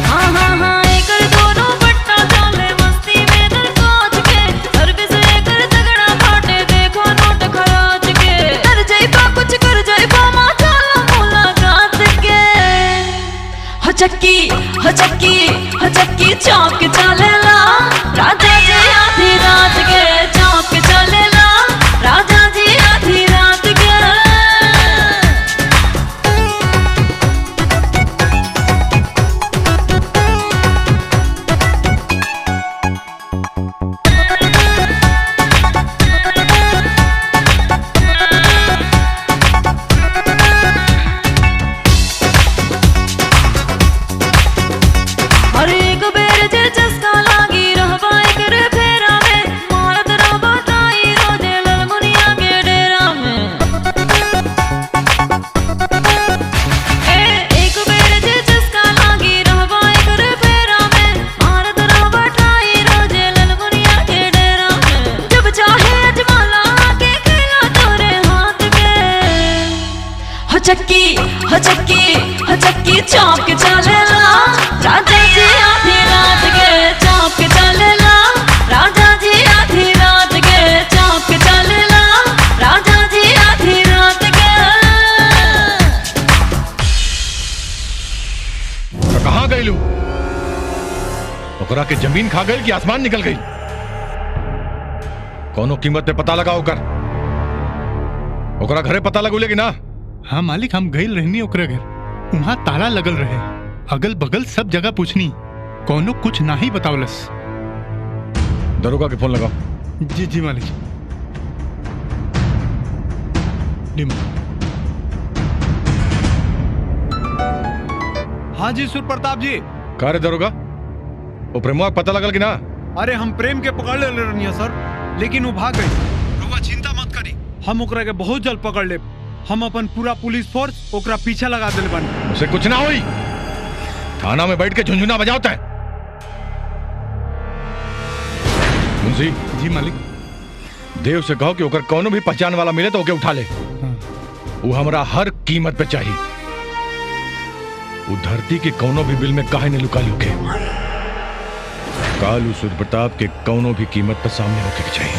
हाँ हाँ हाँ एकर दोनों पट्टा चले मस्ती में दर कोच के, सर्विस एकर तगड़ा फाटे देखो नोट खराच के। कर जाइबा कुछ कर जाइबा माँ चलो मुलाकात के। हो चक्की हो चक्की हो चक्की चौक चलेला, राजा जी आधी रात के चौक चलेला, राजा जी आधी रात के। अरे एक बेर जे चस्का लागी रहबा एकरे फेरा में, मारत रहबा ताई रोजे ललमुनिया के डेरा में। एक बेर जे चस्का लागी रहबा एकरे फेरा में, मारत रहबा ताई रोजे ललमुनिया के डेरा में। जब चाहे अजमाला के खेला तोरे हाथ के। हो चक्की हो चक्की हो चक्की चौक चलेला, राजा जी आधी रात के चौक चलेला, राजा जी आधी रात के चौक चलेला, राजा जी आधी रात के। तो कहाँ गई लू? ओकरा के जमीन खा गई कि आसमान निकल गई? कोनो कीमत पे पता लगाओ कर। ओकरा घरे पता लगोले कि ना? हाँ मालिक, हम गई रहनी ओकरा घर, वहाँ ताला लगल रहे, अगल बगल सब जगह पूछनी, कोनो कुछ ना ही बतावलस। दरोगा के फोन लगाओ। जी जी मालिक। हाँ जी सुर प्रताप जी। का रे दरोगा, वो प्रेमुआ पता लगल कि ना? अरे हम प्रेम के पकड़ ले रहनी सर, लेकिन वो भाग गई। रुआ चिंता मत करी, हम ओकरा के बहुत जल्द पकड़ ले। हम अपन पूरा पुलिस फोर्स ओकरा पीछे लगा दिल बानी। उसे कुछ ना हुई, थाना में बैठ के झुंझुना बजाता है। मुंशी जी मालिक। देव से कहो कि ओकर कोनो भी पहचान वाला मिले तो ओके उठा ले। वो हमरा हर कीमत पे चाहिए। वो धरती के कोनो भी बिल में काहे ने लुका लुके। कालू सूर्य प्रताप के कोनो भी कीमत पर सामने होके के चाहिए।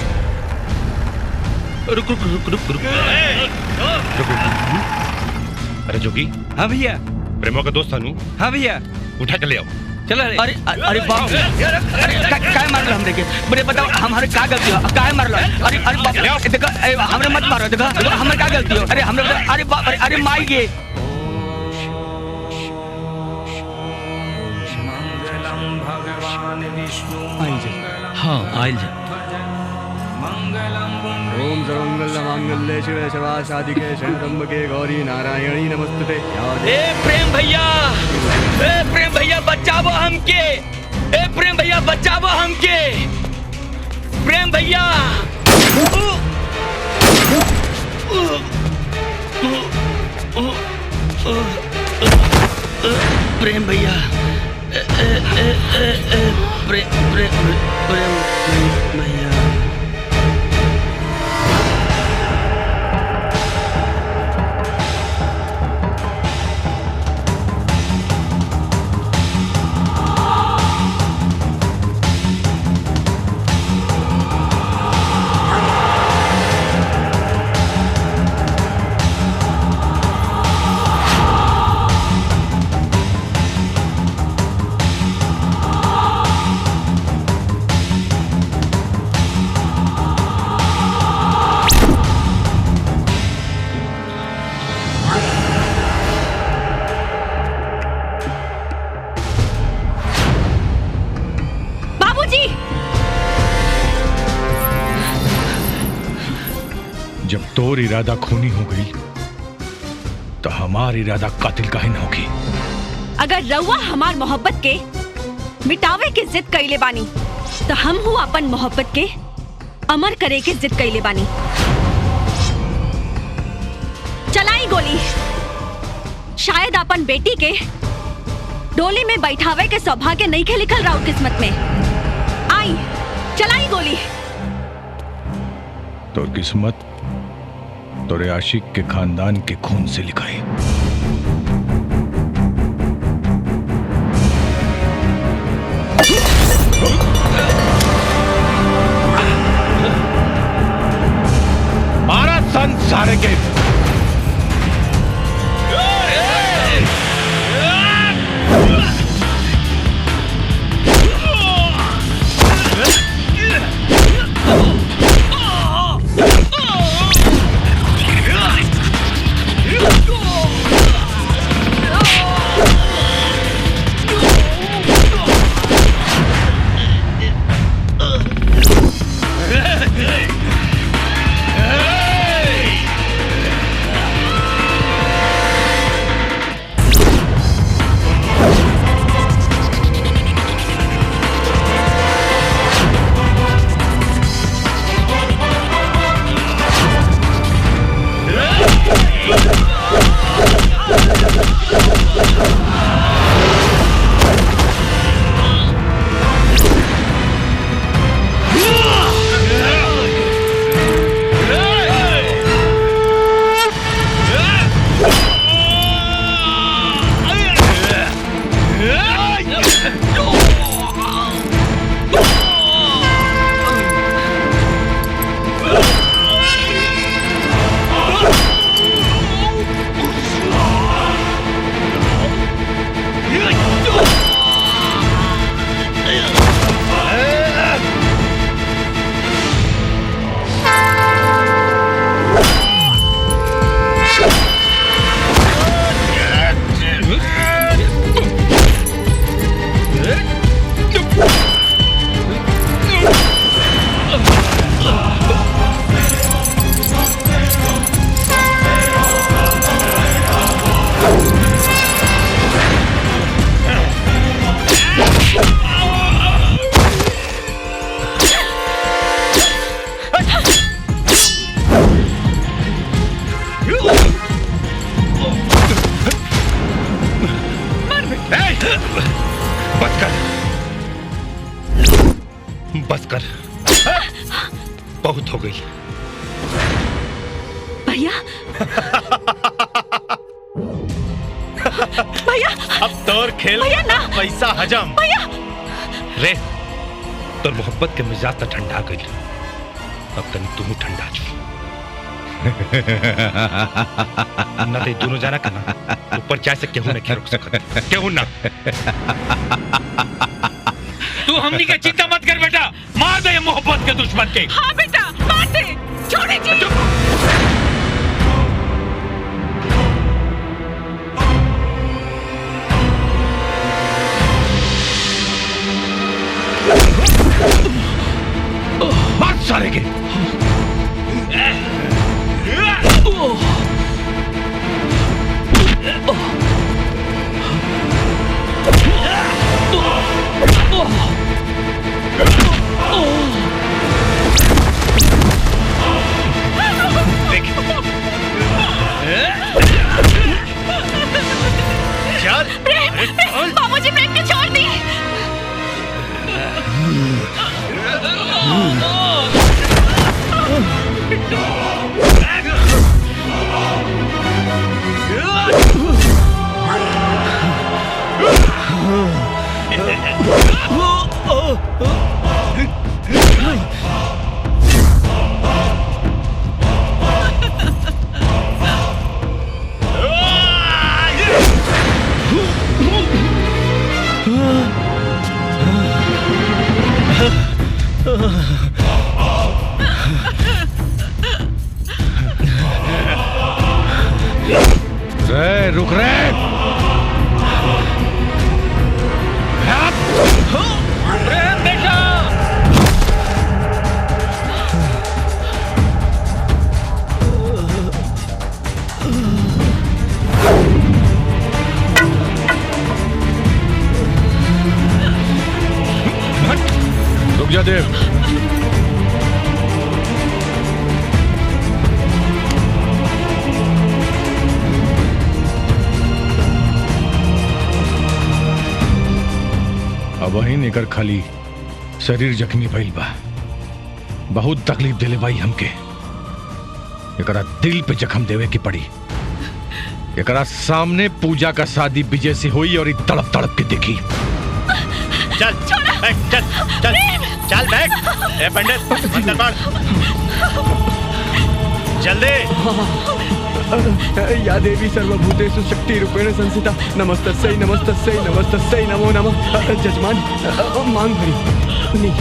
रुक रुक रुक रुक रुक अरे जोगी। हाँ भैया। प्रेमो का दोस्त अनु। हाँ भैया। उठा के ले आओ। चलो अरे अरे बाप रे, अरे काय मारलो हमरे के? बड़े बताओ हमारे का गलती हो? काय मारलो? अरे अरे बाप रे, देखो हमरे मत मारो। देखो हमरे का गलती हो? अरे हमरे अरे बाप रे, अरे माई गे। हाँ आइल जा। ओम सर्वमंगल मांगल्ये शिवे सर्वासाधिके शरणत्र्यंबके गौरी नारायणी नमस्तुते। ए प्रेम भैया बचावो हमके। ए प्रेम भैया बचावो हमके। प्रेम भैया। प्रेम भैया। प्रेम भैया। जब तोर इरादा खूनी हो गई तो हमार इरादा कातिल काहे न होगी। अगर रउआ हमार मोहब्बत के मिटावे के जिद कइले बानी तो हम हूँ अपन मोहब्बत के अमर करे के जिद कइले बानी। चलाई गोली। शायद अपन बेटी के डोली में बैठावे के सौभाग्य नहीं के लिखल राउर किस्मत में। आई चलाई गोली। तोर किस्मत तोरे आशिक के खानदान के खून से लिखा है। मारा संसार के बस कर, बहुत हो गई। भैया भैया अब तोर खेल भैया ना। पैसा हजम। भैया रे तोर मोहब्बत के मिजाज तो ठंडा गई, अब तनी तू ठंडा छू। न तो दोनों जाना करना ऊपर चाय से केहू नहीं रोक सकत, केहू ना। तू हमनी के चिंता मत कर बेटा, मार दे ये मोहब्बत के दुश्मन के। हाँ बेटा मार दे, छोड़े जी। मार सारे के। बाबूजी प्रेम के छोड़ दी। रे रुक रे। प्रेम बेटा रुक जा देव। अब वहीं निकर खाली शरीर जख्मी भइल बा, बहुत तकलीफ देले भाई हमके। एकरा दिल पे जख्म देवे की पड़ी। एकरा सामने पूजा का शादी विजय से हुई और तड़प तड़प के देखी। चल बैठ, चल चल चल बैठ। ए पंडित मंत्र पढ़ जल्दी। या देवी सर्वभूतेषु शक्ति रूपेण संस्थिता नमस्तस्यै नमस्तस्यै नमस्तस्यै नमो नमः। जजमान मांग भरी नहीं।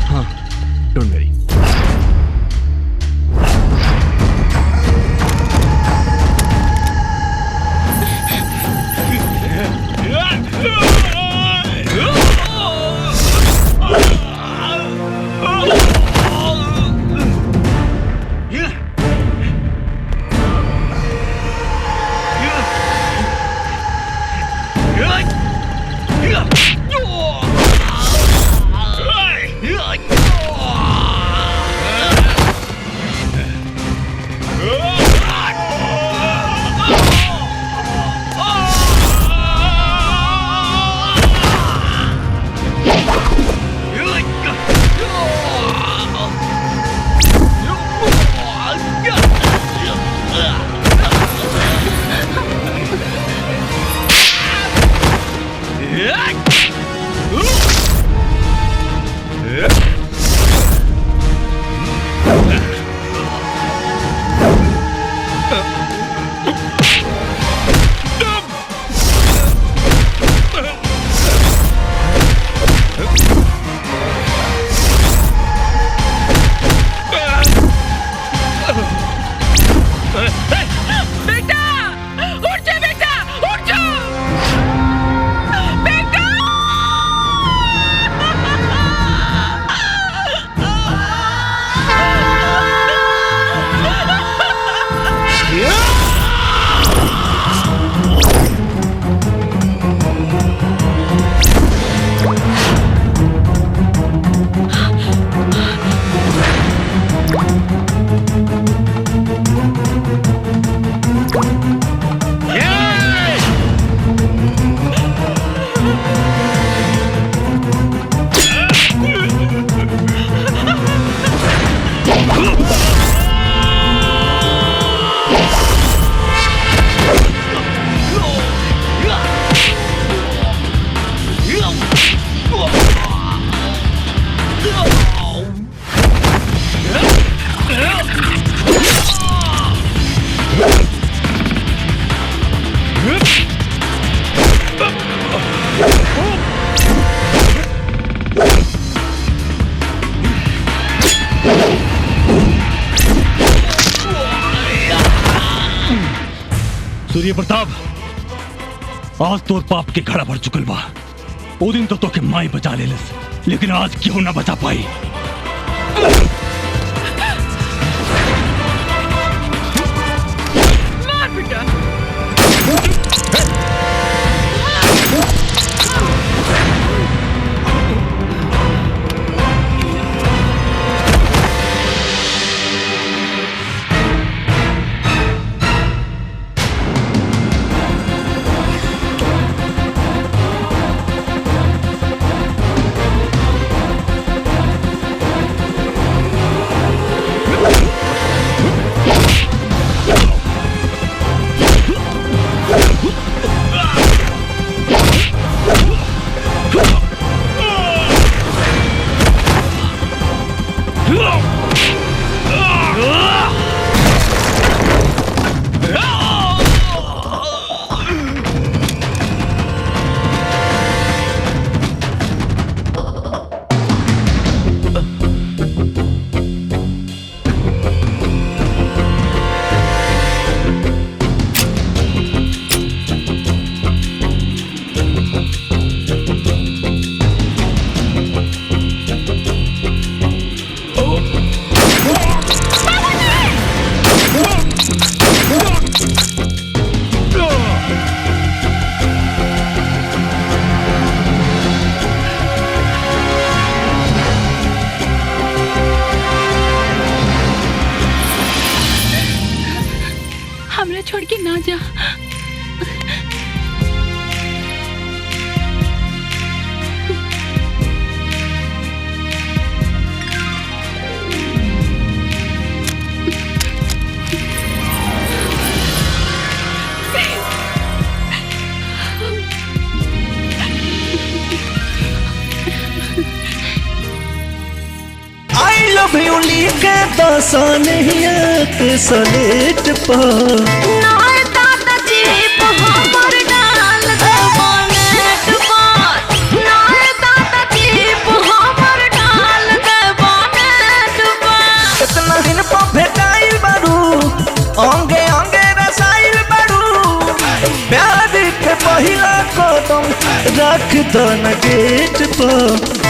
हाँ डोंट वरी। बेटा उठ जा, बेटा उठ जा। बेटा सूर्य प्रताप, आज तोर पाप के घड़ा भर चुकल बा। ओ दिन तो तोके माई बचा लेलस, लेकिन आज क्यों ना बचा पाई। मार बेटा। हमरा छोड़ के ना जा। आई लव यू लिख दसनिया के सलेट पर नाय दादाजी हमर डाल दे बोनेट पर। नाय दादाजी हमर डाल दे बोनेट पर। कितना दिन पर भेटाइल बारू, अंगे अंगे रसाइल बारू। प्यार के पहिला कदम रख दो न गेट पर।